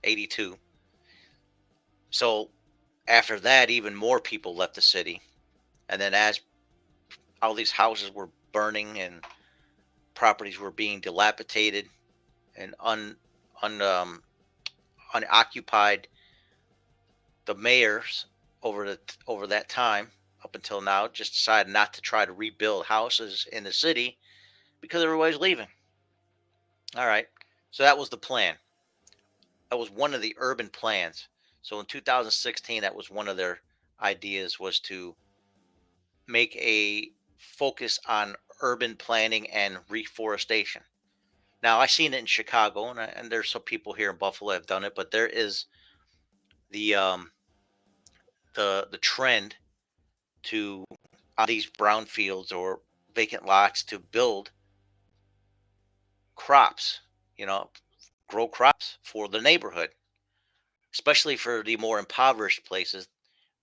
82. So after that, even more people left the city. And then as all these houses were burning and properties were being dilapidated and un unoccupied, the mayors over that time up until now just decided not to try to rebuild houses in the city because everybody's leaving. All right. So that was the plan. That was one of the urban plans. So in 2016, that was one of their ideas, was to make a focus on urban planning and reforestation. Now I seen it in Chicago, and there's some people here in Buffalo have done it, but there is the the trend to on these brownfields or vacant lots to build crops, you know, grow crops for the neighborhood, especially for the more impoverished places.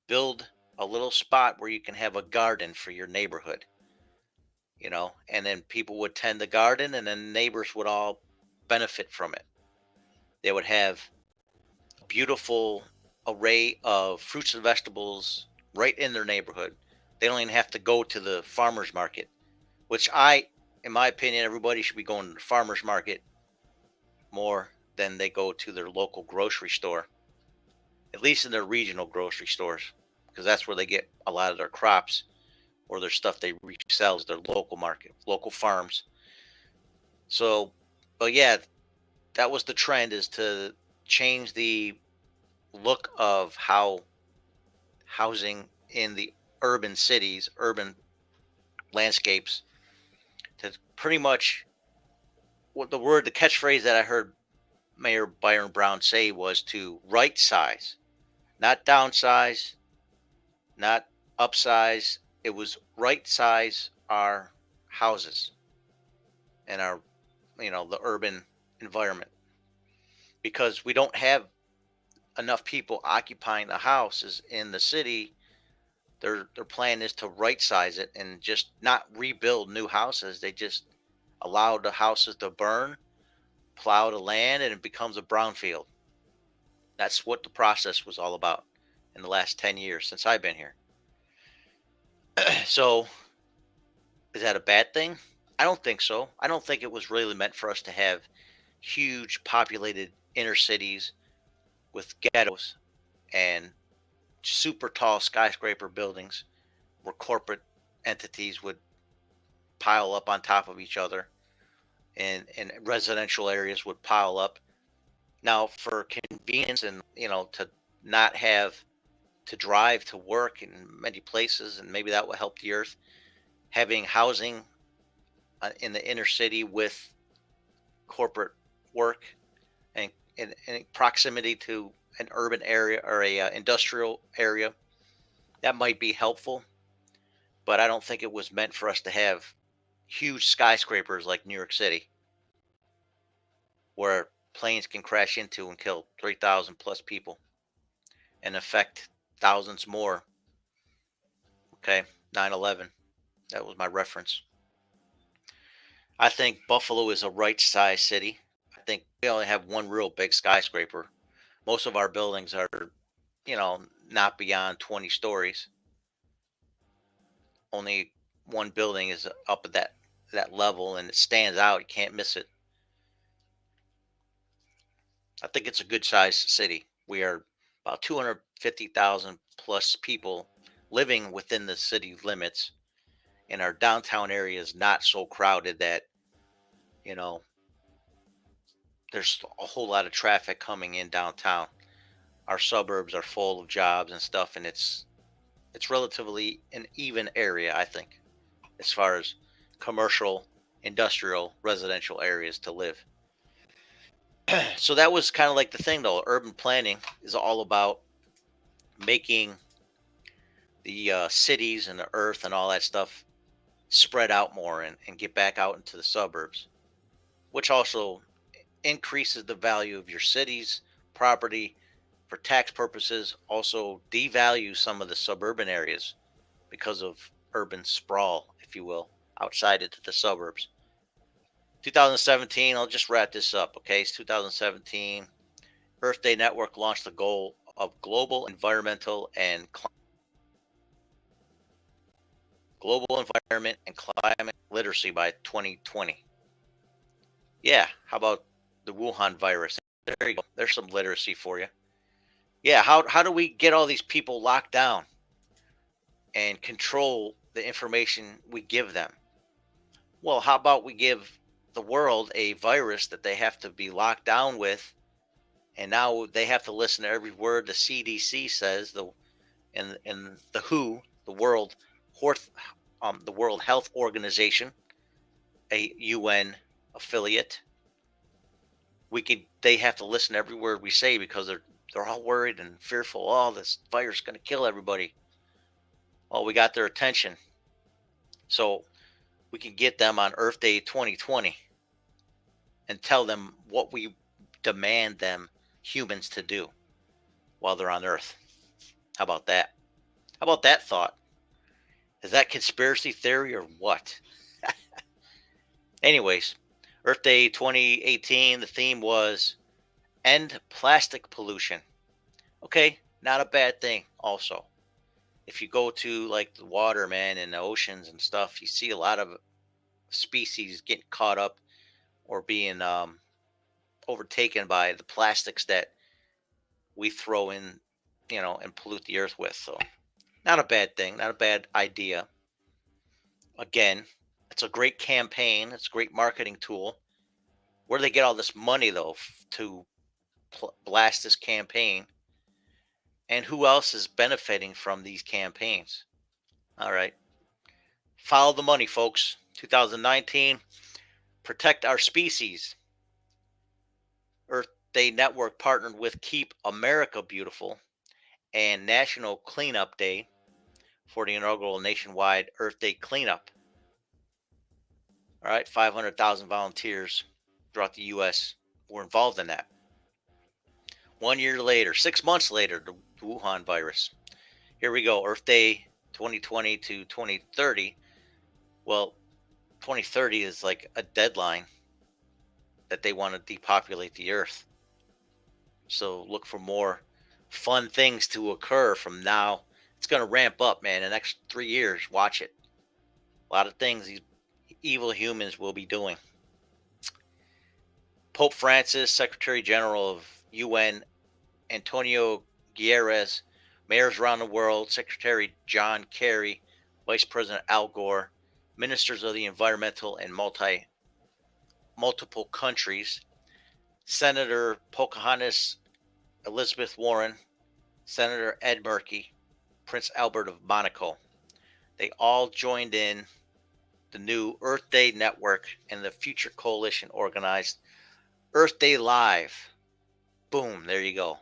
Build a little spot where you can have a garden for your neighborhood, and then people would tend the garden and then neighbors would all benefit from it. They would have a beautiful array of fruits and vegetables right in their neighborhood. They don't even have to go to the farmer's market, which in my opinion, everybody should be going to the farmer's market more than they go to their local grocery store, at least in their regional grocery stores, because that's where they get a lot of their crops or their stuff they resell is their local market, local farms. So, but yeah, that was the trend, is to change the look of how housing in the urban cities, urban landscapes, to pretty much the catchphrase that I heard Mayor Byron Brown say was to right size, not downsize, not upsize. It was right size our houses and our, the urban environment, because we don't have enough people occupying the houses in the city. Their plan is to right size it and just not rebuild new houses. They just allow the houses to burn, plow the land, and it becomes a brownfield. That's what the process was all about in the last 10 years since I've been here. So, is that a bad thing? I don't think so. I don't think it was really meant for us to have huge populated inner cities with ghettos and super tall skyscraper buildings where corporate entities would pile up on top of each other, and residential areas would pile up. Now, for convenience and, to not have to drive to work in many places, and maybe that will help the earth, having housing in the inner city with corporate work and proximity to an urban area or a industrial area, that might be helpful. But I don't think it was meant for us to have huge skyscrapers like New York City, where planes can crash into and kill 3,000 plus people and affect thousands more. Okay, 9/11. That was my reference. I think Buffalo is a right size city. I think we only have one real big skyscraper. Most of our buildings are, not beyond 20 stories. Only one building is up at that level, and it stands out. You can't miss it. I think it's a good sized city. We are about 250,000 plus people living within the city limits, and our downtown area is not so crowded that, you know, there's a whole lot of traffic coming in downtown. Our suburbs are full of jobs and stuff, and it's relatively an even area, I think, as far as commercial, industrial, residential areas to live. So that was kind of like the thing, though. Urban planning is all about making the cities and the earth and all that stuff spread out more and get back out into the suburbs, which also increases the value of your city's property for tax purposes, also devalues some of the suburban areas because of urban sprawl, if you will, outside into the suburbs. 2017, I'll just wrap this up, okay? It's 2017. Earth Day Network launched the goal of global environment and climate literacy by 2020. Yeah, how about the Wuhan virus? There you go. There's some literacy for you. Yeah, how do we get all these people locked down and control the information we give them? Well, how about we give the world a virus that they have to be locked down with, and now they have to listen to every word the CDC says, and the WHO, the World Health Organization, a UN affiliate. They have to listen to every word we say because they're all worried and fearful. Oh, this virus is going to kill everybody. Well, we got their attention, so we can get them on Earth Day 2020 and tell them what we demand them humans to do while they're on Earth. How about that? How about that thought? Is that conspiracy theory or what? Anyways, Earth Day 2018, the theme was end plastic pollution. Okay, not a bad thing also. If you go to like the water, man, and the oceans and stuff, you see a lot of species getting caught up or being overtaken by the plastics that we throw in, and pollute the earth with. So, not a bad thing, not a bad idea. Again, it's a great campaign, it's a great marketing tool. Where do they get all this money, though, to blast this campaign? And who else is benefiting from these campaigns? All right. Follow the money, folks. 2019, protect our species. Earth Day Network partnered with Keep America Beautiful and National Cleanup Day for the inaugural nationwide Earth Day cleanup. All right, 500,000 volunteers throughout the U.S. were involved in that. 1 year later, 6 months later, the Wuhan virus. Here we go, Earth Day 2020 to 2030. Well, 2030 is like a deadline that they want to depopulate the Earth. So look for more fun things to occur from now. It's going to ramp up, man. The next 3 years, watch it. A lot of things these evil humans will be doing. Pope Francis, Secretary General of UN, Antonio Guterres, mayors around the world, Secretary John Kerry, Vice President Al Gore, ministers of the environmental and multiple countries, Senator Pocahontas, Elizabeth Warren, Senator Ed Murkey, Prince Albert of Monaco. They all joined in the new Earth Day Network, and the Future Coalition organized Earth Day Live. Boom, there you go.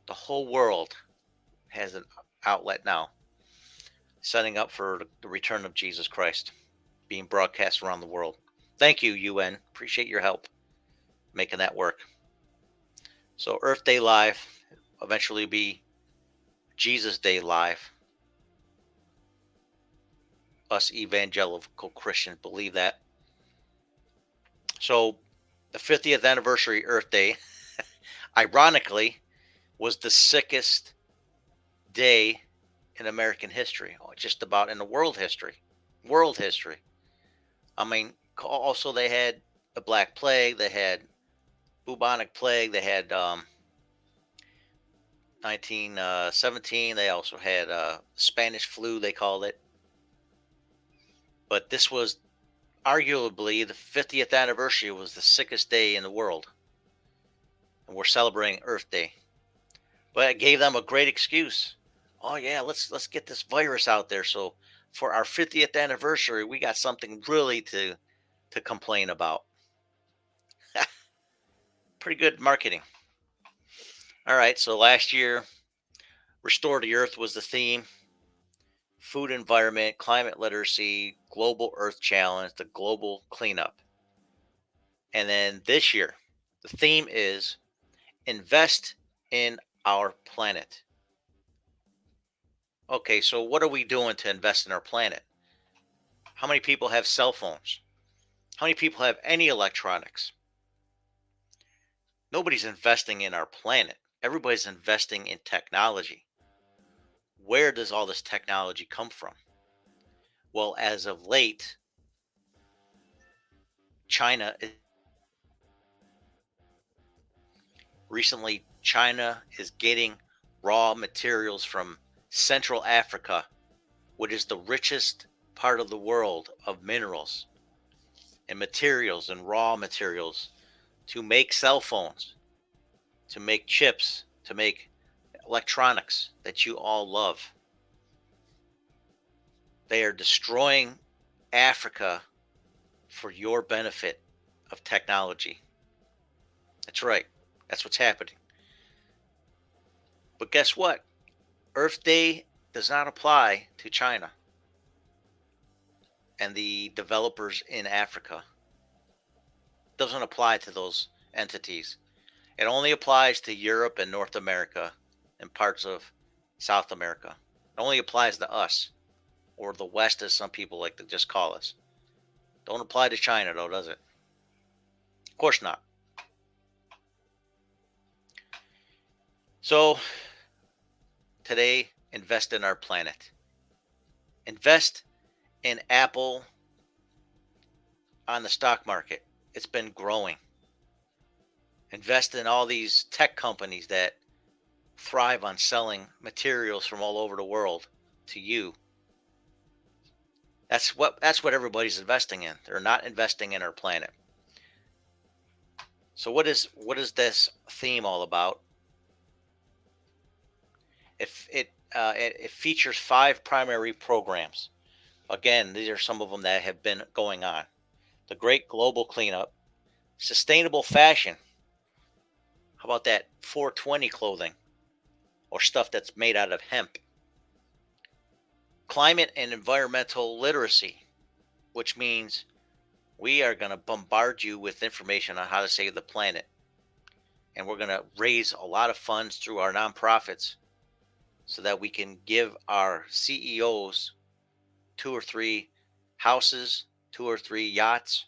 The whole world has an outlet now, setting up for the return of Jesus Christ, being broadcast around the world. Thank you, UN. Appreciate your help making that work. So Earth Day Live, eventually be Jesus Day Live. Us evangelical Christians believe that. So the 50th anniversary Earth Day, ironically, was the sickest day in American history, just about in the world history. World history. I mean, also they had the Black Plague, they had bubonic plague, they had 1917, they also had Spanish flu, they called it. But this was arguably the 50th anniversary, was the sickest day in the world. And we're celebrating Earth Day. But it gave them a great excuse. Oh yeah, let's get this virus out there. So for our 50th anniversary, we got something really to complain about. Pretty good marketing. All right, so last year, Restore the Earth was the theme. Food environment, climate literacy, global Earth challenge, the global cleanup. And then this year, the theme is invest in our planet. Okay, so what are we doing to invest in our planet? How many people have cell phones? How many people have any electronics? Nobody's investing in our planet. Everybody's investing in technology. Where does all this technology come from? Well, as of late, China recently China is getting raw materials from Central Africa, which is the richest part of the world of minerals and materials and raw materials to make cell phones, to make chips, to make electronics that you all love. They are destroying Africa for your benefit of technology. That's right. That's what's happening. But guess what? Earth Day does not apply to China and the developers in Africa. It doesn't apply to those entities. It only applies to Europe and North America and parts of South America. It only applies to us, or the West, as some people like to just call us. Don't apply to China, though, does it? Of course not. So, today, invest in our planet. Invest in Apple on the stock market. It's been growing. Invest in all these tech companies that thrive on selling materials from all over the world to you. That's what everybody's investing in. They're not investing in our planet. So what is this theme all about? It features 5 primary programs. Again, these are some of them that have been going on. The Great Global Cleanup, sustainable fashion. How about that 420 clothing or stuff that's made out of hemp? Climate and environmental literacy, which means we are going to bombard you with information on how to save the planet. And we're going to raise a lot of funds through our nonprofits so that we can give our CEOs 2 or 3 houses, 2 or 3 yachts.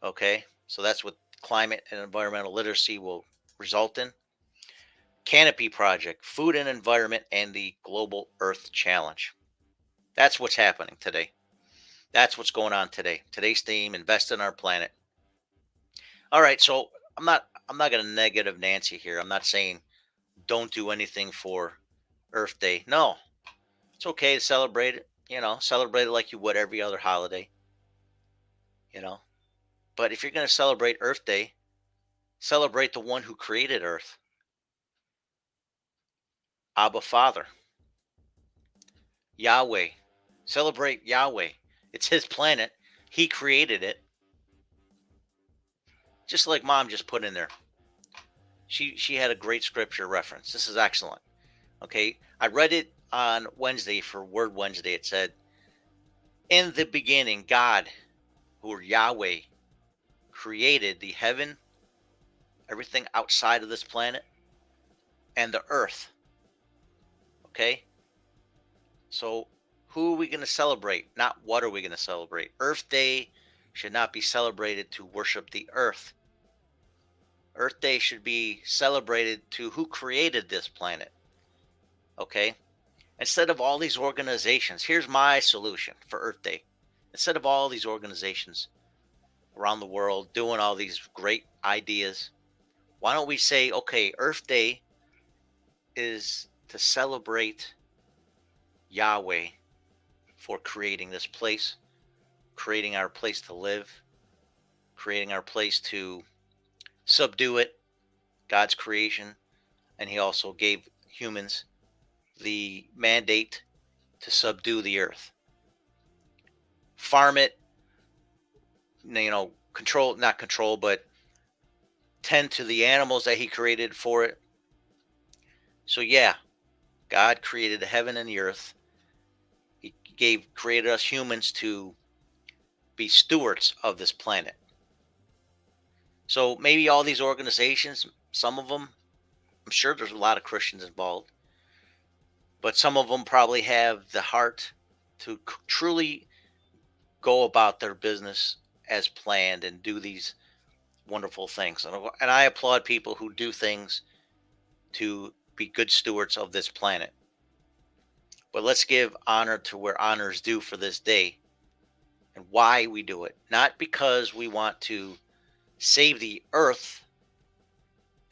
Okay, so that's what climate and environmental literacy will result in. Canopy Project, food and environment, and the Global Earth Challenge. That's what's happening today. That's what's going on today. Today's theme: invest in our planet. All right, so I'm not going to negative Nancy here. I'm not saying don't do anything for Earth Day. No, it's okay to celebrate it. Celebrate it like you would every other holiday. But if you're going to celebrate Earth Day, celebrate the one who created Earth, Abba Father, Yahweh. Celebrate Yahweh. It's his planet. He created it. Just like Mom just put in there. She had a great scripture reference. This is excellent. Okay, I read it on Wednesday for Word Wednesday. It said, "In the beginning, God, or Yahweh, created the heaven, everything outside of this planet, and the earth." Okay, so who are we going to celebrate? Not what are we going to celebrate. Earth Day should not be celebrated to worship the earth. Earth Day should be celebrated to who created this planet. Okay, instead of all these organizations, here's my solution for Earth Day. Instead of all these organizations around the world doing all these great ideas, why don't we say, okay, Earth Day is to celebrate Yahweh for creating this place, creating our place to live, creating our place to subdue it, God's creation. And he also gave humans the mandate to subdue the earth, farm it, not control, but tend to the animals that he created for it. So yeah, God created the heaven and the earth. He created us humans to be stewards of this planet. So maybe all these organizations, some of them, I'm sure there's a lot of Christians involved, but some of them probably have the heart to truly go about their business as planned and do these wonderful things. And I applaud people who do things to be good stewards of this planet. But let's give honor to where honor is due for this day and why we do it. Not because we want to save the earth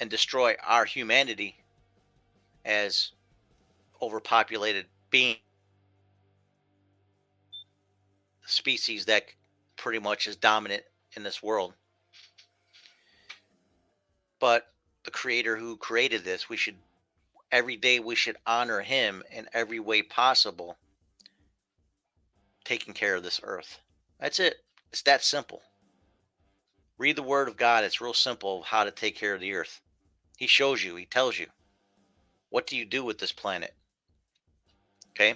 and destroy our humanity as overpopulated being species that pretty much is dominant in this world. But the creator who created this, every day we should honor him in every way possible, taking care of this earth. That's it. It's that simple. Read the word of God. It's real simple how to take care of the earth. He shows you, he tells you. What do you do with this planet? Okay?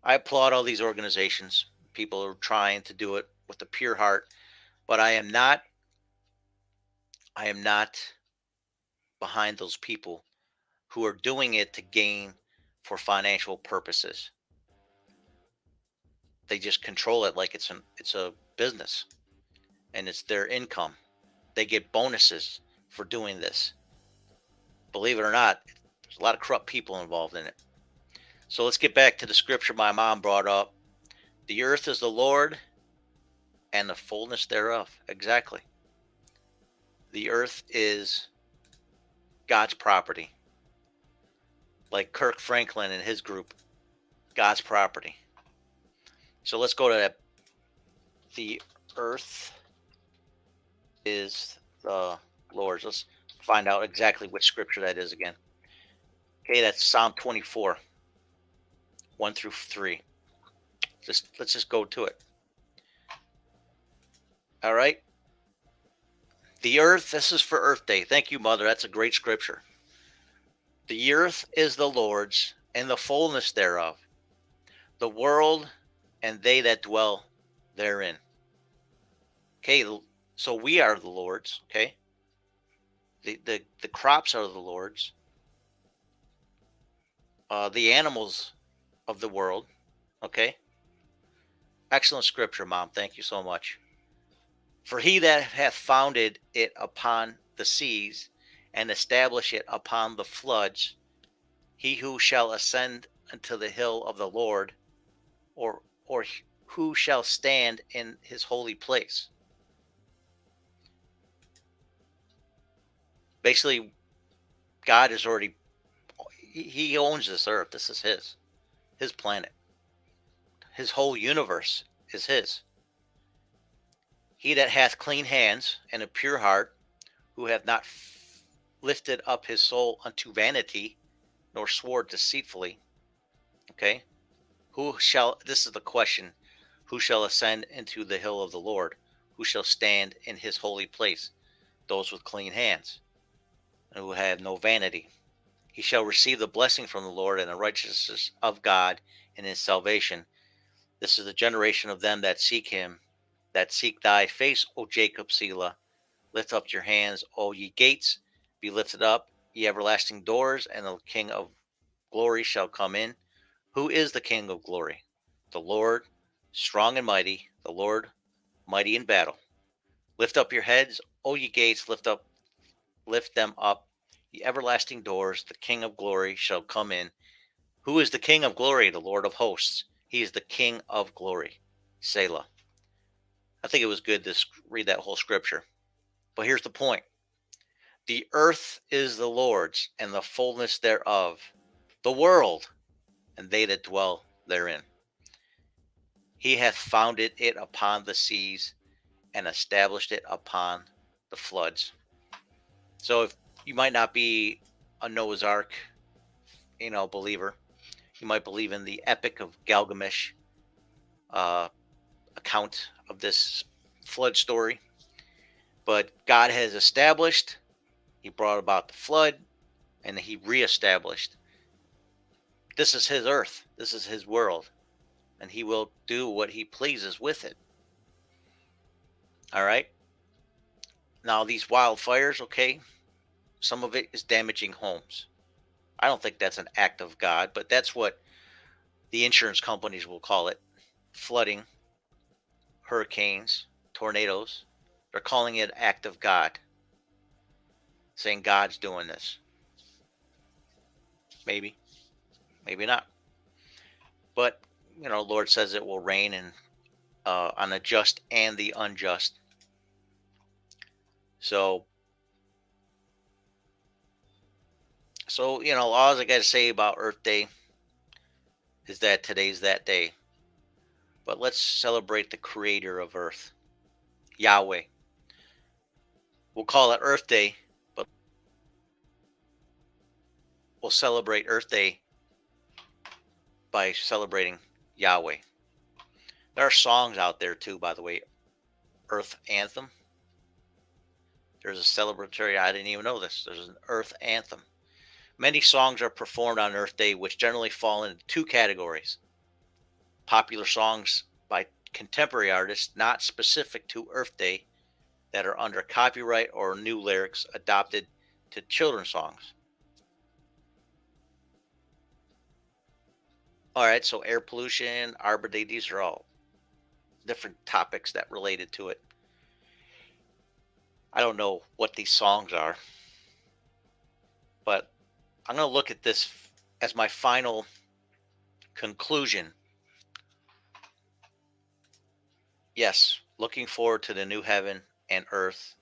I applaud all these organizations. People are trying to do it with a pure heart, but I am not behind those people who are doing it to gain for financial purposes. They just control it like it's a business and it's their income. They get bonuses for doing this. Believe it or not, there's a lot of corrupt people involved in it. So let's get back to the scripture my mom brought up. The earth is the Lord and the fullness thereof. Exactly. The earth is God's property. Like Kirk Franklin and his group, God's property. So let's go to that. The earth is the Lord's. Let's find out exactly which scripture that is again. Okay, that's Psalm 24, 1 through 3. Let's just go to it. All right. The earth, this is for Earth Day. Thank you, Mother. That's a great scripture. The earth is the Lord's and the fullness thereof, the world and they that dwell therein. Okay, so we are the Lord's, okay? The crops are the Lord's. The animals of the world, okay? Excellent scripture, Mom. Thank you so much. For he that hath founded it upon the seas and establish it upon the floods, he who shall ascend unto the hill of the Lord, or who shall stand in his holy place. Basically, God is already, he owns this earth. This is his planet. His whole universe is his. He that hath clean hands and a pure heart, who hath not lifted up his soul unto vanity, nor swore deceitfully. Okay? This is the question, who shall ascend into the hill of the Lord? Who shall stand in his holy place? Those with clean hands, and who have no vanity. He shall receive the blessing from the Lord and the righteousness of God in his salvation. This is the generation of them that seek him, that seek thy face, O Jacob, Selah. Lift up your hands, O ye gates, be lifted up, ye everlasting doors, and the King of glory shall come in. Who is the King of glory? The Lord, strong and mighty, the Lord, mighty in battle. Lift up your heads, O ye gates, lift them up, ye everlasting doors, the King of glory shall come in. Who is the King of glory? The Lord of hosts. He is the King of glory. Selah. I think it was good to read that whole scripture. But here's the point. The earth is the Lord's and the fullness thereof, the world and they that dwell therein. He hath founded it upon the seas and established it upon the floods. So if you might not be a Noah's Ark, believer, you might believe in the Epic of Gilgamesh account of this flood story. But God has established, he brought about the flood, and he reestablished. This is his earth. This is his world. And he will do what he pleases with it. All right. Now, these wildfires, okay, some of it is damaging homes. I don't think that's an act of God, but that's what the insurance companies will call it: flooding, hurricanes, tornadoes. They're calling it act of God, saying God's doing this. Maybe, maybe not. But, Lord says it will rain on the just and the unjust. So, all I got to say about Earth Day is that today's that day. But let's celebrate the creator of Earth, Yahweh. We'll call it Earth Day, but we'll celebrate Earth Day by celebrating Yahweh. There are songs out there too, by the way. Earth Anthem. There's a celebratory, I didn't even know this. There's an Earth Anthem. Many songs are performed on Earth Day, which generally fall into two categories: popular songs by contemporary artists not specific to Earth Day that are under copyright, or new lyrics adopted to children's songs. All right, so air pollution, Arbor Day, these are all different topics that related to it. I don't know what these songs are, but I'm going to look at this as my final conclusion. Yes, looking forward to the new heaven and earth.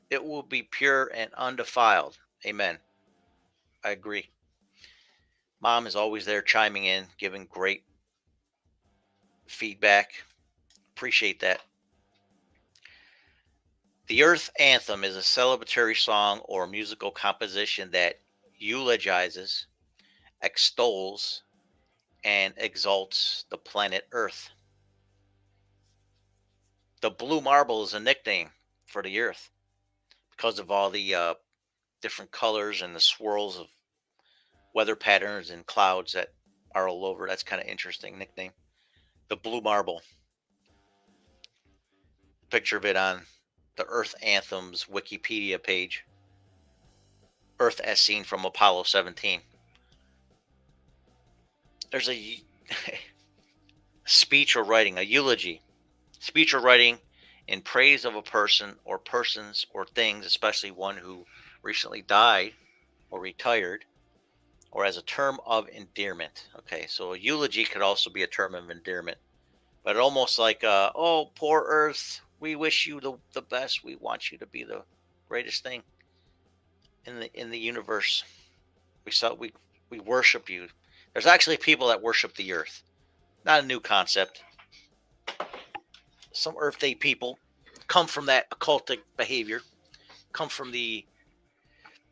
It will be pure and undefiled. Amen. I agree. Mom is always there chiming in, giving great feedback. Appreciate that. The Earth Anthem is a celebratory song or musical composition that eulogizes, extols, and exalts the planet Earth. The blue marble is a nickname for the Earth because of all the different colors and the swirls of weather patterns and clouds that are all over. That's kind of interesting nickname. The blue marble. Picture of it on the Earth Anthem's Wikipedia page. Earth as seen from Apollo 17. There's a speech or writing, a eulogy. Speech or writing in praise of a person or persons or things, especially one who recently died or retired, or as a term of endearment. Okay, so a eulogy could also be a term of endearment, but almost like, oh, poor Earth, we wish you the best. We want you to be the greatest thing in the universe. We worship you. There's actually people that worship the Earth. Not a new concept. Some Earth Day people come from that occultic behavior, come from the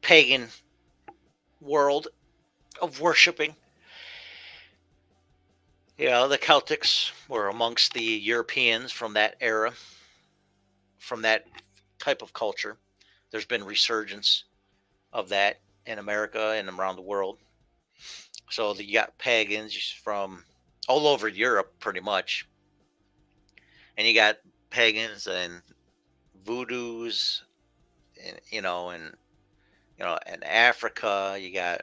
pagan world of worshiping. The Celtics were amongst the Europeans from that era, from that type of culture. There's been resurgence of that in America and around the world. So you got pagans from all over Europe, pretty much, and you got pagans and voodoos, and in Africa, you got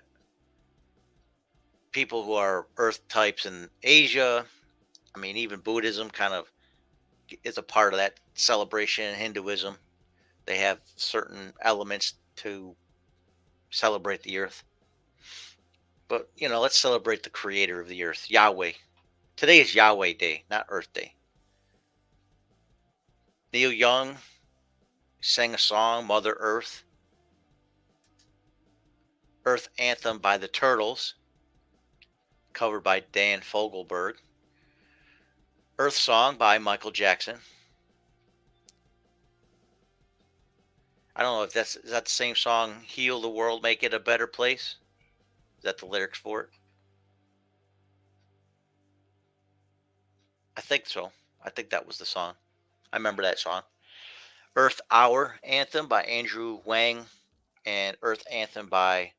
people who are earth types in Asia. I mean, even Buddhism kind of is a part of that celebration. Hinduism, they have certain elements to celebrate the earth. But, let's celebrate the creator of the earth, Yahweh. Today is Yahweh Day, not Earth Day. Neil Young sang a song, Mother Earth. Earth Anthem by the Turtles, covered by Dan Fogelberg. Earth Song by Michael Jackson. I don't know if is that the same song, Heal the World, Make It a Better Place? Is that the lyrics for it? I think so. I think that was the song. I remember that song. Earth Hour Anthem by Andrew Wang, and Earth Anthem by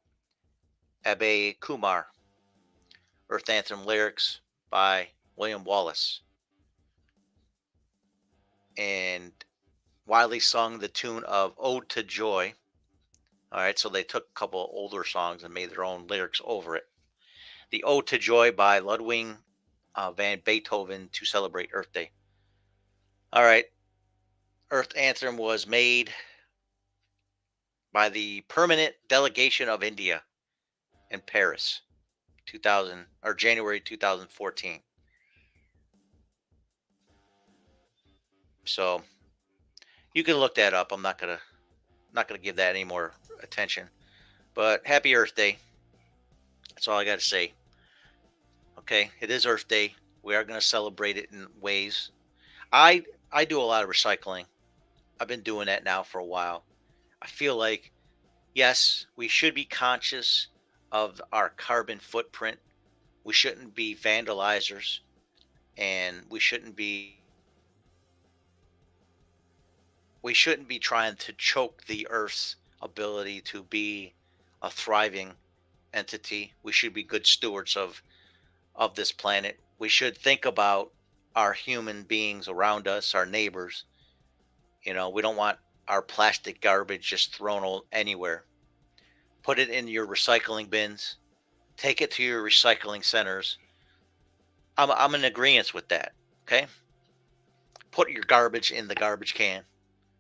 Abe Kumar. Earth Anthem lyrics by William Wallace. And widely sung the tune of Ode to Joy. All right, so they took a couple of older songs and made their own lyrics over it. The Ode to Joy by Ludwig van Beethoven to celebrate Earth Day. All right, Earth Anthem was made by the Permanent Delegation of India in Paris, 2000 or January 2014. So you can look that up. I'm not gonna give that any more attention. But happy Earth Day. That's all I got to say. Okay, it is Earth Day. We are going to celebrate it in ways. I I do a lot of recycling. I've been doing that now for a while. I feel like yes, we should be conscious of our carbon footprint. We shouldn't be vandalizers, and we shouldn't be trying to choke the earth's ability to be a thriving entity. We should be good stewards of this planet. We should think about our human beings around us, our neighbors. We don't want our plastic garbage just thrown anywhere. Put it in your recycling bins. Take it to your recycling centers. I'm in agreement with that. Okay, put your garbage in the garbage can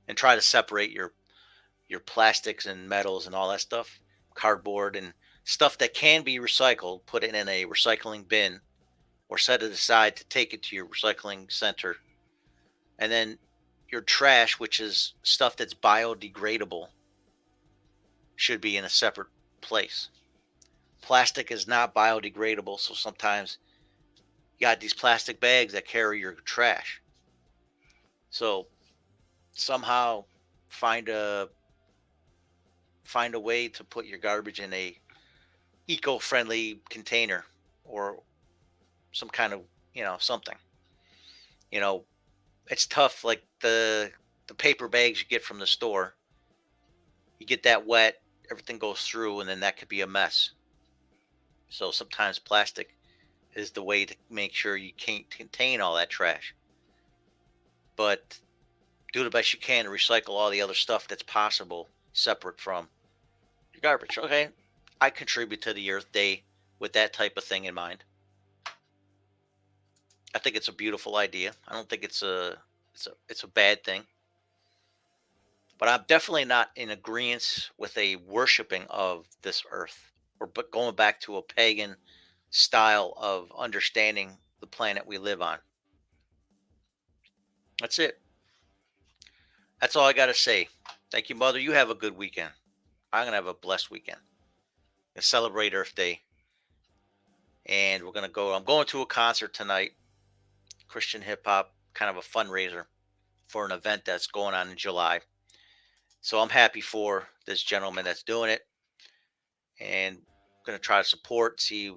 and try to separate your plastics and metals and all that stuff, cardboard and stuff that can be recycled. Put it in a recycling bin or set it aside to take it to your recycling center. And then your trash, which is stuff that's biodegradable, should be in a separate place. Plastic is not biodegradable, so sometimes you got these plastic bags that carry your trash. So somehow find a find a way to put your garbage in a eco-friendly container or some kind of, something. You know, it's tough like the paper bags you get from the store. You get that wet, everything goes through and then that could be a mess. So sometimes plastic is the way to make sure you can't contain all that trash. But do the best you can to recycle all the other stuff that's possible separate from your garbage. Okay. I contribute to the Earth Day with that type of thing in mind. I think it's a beautiful idea. I don't think it's a bad thing. But I'm definitely not in agreement with a worshiping of this earth or but going back to a pagan style of understanding the planet we live on. That's it. That's all I got to say. Thank you, Mother. You have a good weekend. I'm going to have a blessed weekend. Gonna celebrate Earth Day. And we're going to go. I'm going to a concert tonight, Christian hip hop, kind of a fundraiser for an event that's going on in July. So I'm happy for this gentleman that's doing it. And I'm going to try to support, see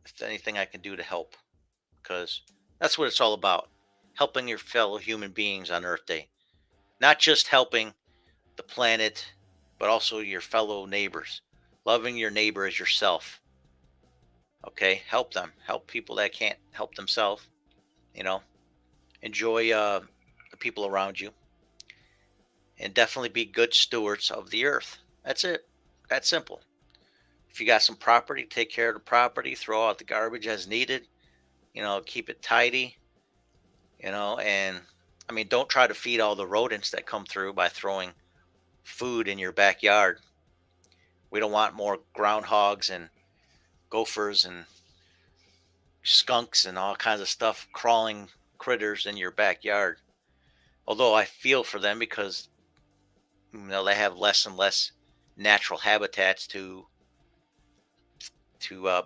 if there's anything I can do to help. Because that's what it's all about. Helping your fellow human beings on Earth Day. Not just helping the planet, but also your fellow neighbors. Loving your neighbor as yourself. Okay, help them. Help people that can't help themselves. Enjoy the people around you, and definitely be good stewards of the earth. That's it. That's simple. If you got some property, take care of the property. Throw out the garbage as needed. Keep it tidy. And I mean, don't try to feed all the rodents that come through by throwing food in your backyard. We don't want more groundhogs and gophers and skunks and all kinds of stuff, crawling critters in your backyard. Although I feel for them because they have less and less natural habitats to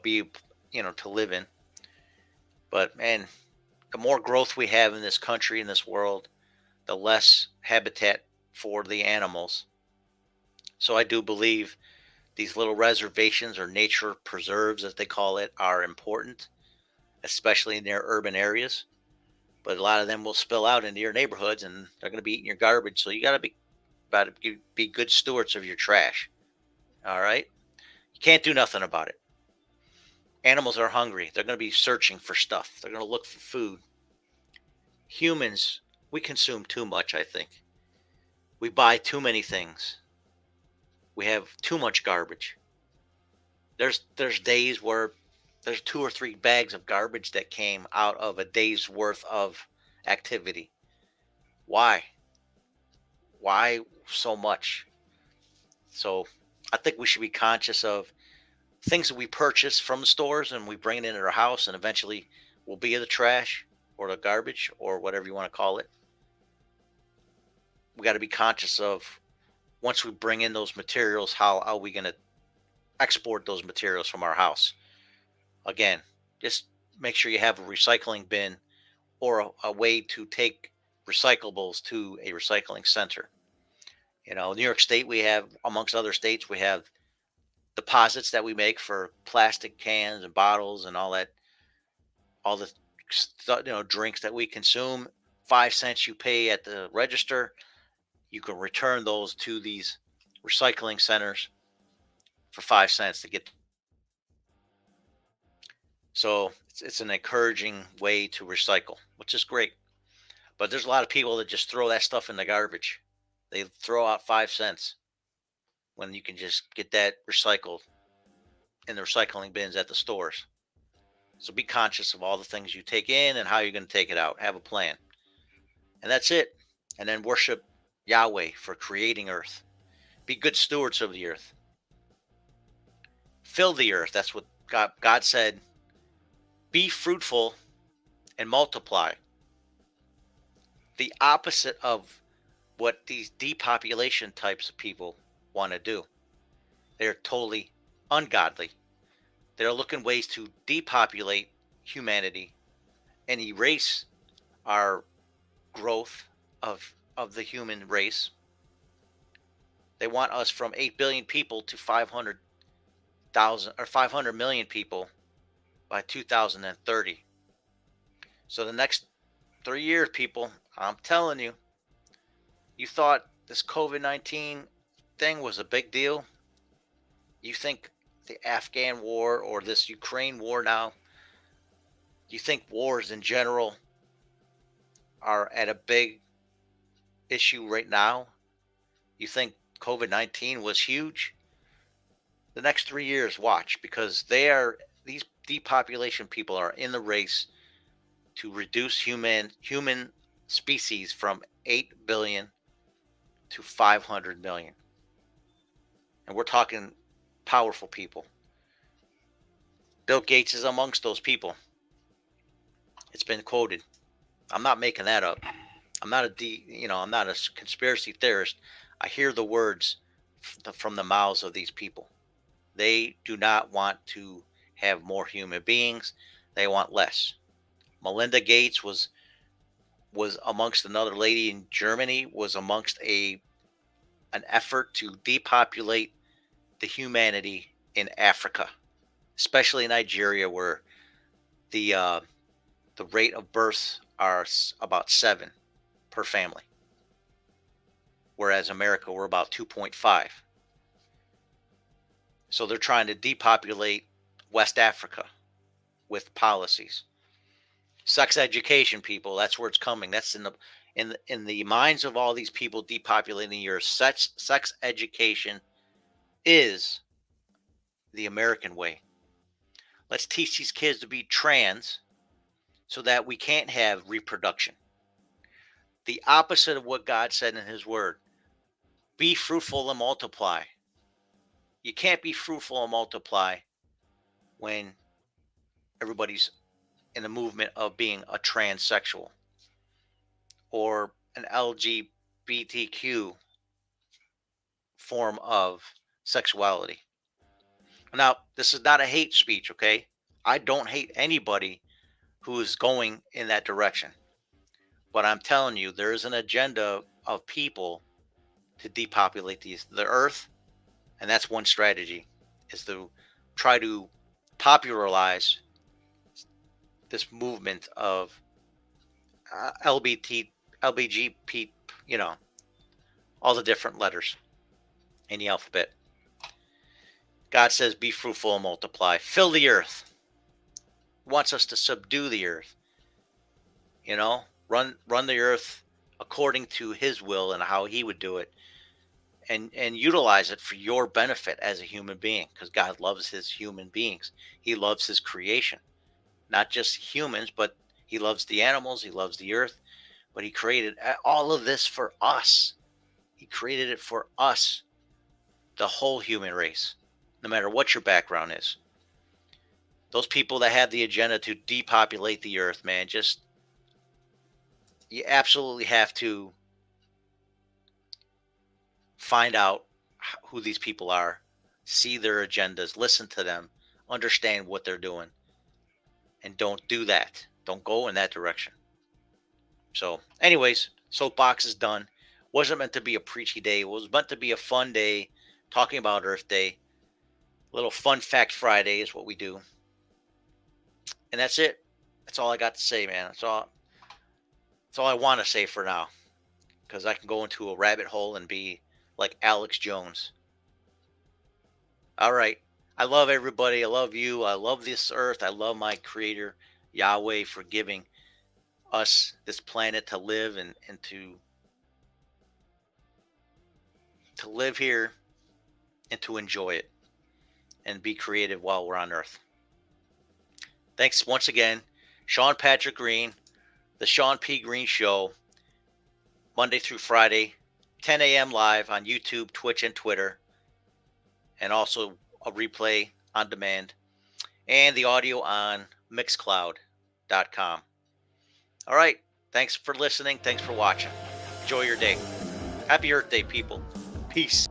be to live in. But man, the more growth we have in this country, in this world, the less habitat for the animals. So I do believe these little reservations or nature preserves, as they call it, are important, especially in their urban areas. but a lot of them will spill out into your neighborhoods, and they're going to be eating your garbage. So you got to be good stewards of your trash. All right, you can't do nothing about it. Animals are hungry. They're going to be searching for stuff. They're going to look for food. Humans, we consume too much, I think. We buy too many things. We have too much garbage. There's days where there's 2 or 3 bags of garbage that came out of a day's worth of activity. Why? Why so much? So I think we should be conscious of things that we purchase from the stores and we bring it into our house, and eventually will be in the trash or the garbage or whatever you want to call it. We got to be conscious of, once we bring in those materials, how are we going to export those materials from our house? Again, just make sure you have a recycling bin or a way to take recyclables to a recycling center. You know, New York State, we have, amongst other states, we have deposits that we make for plastic cans and bottles and all the drinks that we consume. 5 cents you pay at the register, you can return those to these recycling centers for 5 cents to get. So it's an encouraging way to recycle, which is great. But there's a lot of people that just throw that stuff in the garbage. They throw out 5 cents when you can just get that recycled in the recycling bins at the stores. So be conscious of all the things you take in and how you're going to take it out. Have a plan. And that's it. And then worship Yahweh for creating earth. Be good stewards of the earth. Fill the earth. That's what God said. Be fruitful and multiply. The opposite of what these depopulation types of people want to do. They're totally ungodly. They're looking ways to depopulate humanity and erase our growth of the human race. They want us from 8 billion people to 500,000 or 500 million people by 2030. So the next 3 years, people, I'm telling you, you thought this COVID-19 thing was a big deal. You think the Afghan war or this Ukraine war now, you think wars in general are at a big issue right now? You think COVID-19 was huge? The next 3 years, watch, because these depopulation people are in the race to reduce human species from 8 billion to 500 million. And we're talking powerful people. Bill Gates is amongst those people. It's been quoted. I'm not making that up. I'm not I'm not a conspiracy theorist. I hear the words from the mouths of these people. They do not want to have more human beings. They want less. Melinda Gates was amongst another lady in Germany, was amongst an effort to depopulate the humanity in Africa, especially Nigeria, where the rate of births are about 7 per family, whereas America, we're about 2.5. So they're trying to depopulate West Africa with policies. Sex education, people, that's where it's coming. That's in the minds of all these people depopulating your sex education is the American way. Let's teach these kids to be trans so that we can't have reproduction. The opposite of what God said in his word. Be fruitful and multiply. You can't be fruitful and multiply when everybody's in the movement of being a transsexual or an LGBTQ form of sexuality. Now, this is not a hate speech, okay? I don't hate anybody who is going in that direction. But I'm telling you, there is an agenda of people to depopulate the earth, and that's one strategy, is to try to popularize this movement of LBT, LBGP, all the different letters in the alphabet. God says, be fruitful and multiply. Fill the earth. He wants us to subdue the earth. Run the earth according to his will and how he would do it. And utilize it for your benefit as a human being, because God loves his human beings. He loves his creation, not just humans, but he loves the animals. He loves the earth, but he created all of this for us. He created it for us, the whole human race, no matter what your background is. Those people that have the agenda to depopulate the earth, man, you absolutely have to find out who these people are, see their agendas, listen to them, understand what they're doing, and don't do that. Don't go in that direction. So, anyways, soapbox is done. Wasn't meant to be a preachy day. It was meant to be a fun day, talking about Earth Day. Little fun fact Friday is what we do. And that's it. That's all I got to say, man. That's all I want to say for now, because I can go into a rabbit hole and be like Alex Jones. All right. I love everybody. I love you. I love this earth. I love my creator, Yahweh, for giving us this planet to live and to live here and to enjoy it and be creative while we're on earth. Thanks once again. Shawn Patrick Greene, the Shawn P. Greene Show, Monday through Friday, 10 a.m. live on YouTube, Twitch, and Twitter, and also a replay on demand, and the audio on Mixcloud.com. All right. Thanks for listening. Thanks for watching. Enjoy your day. Happy Earth Day, people. Peace.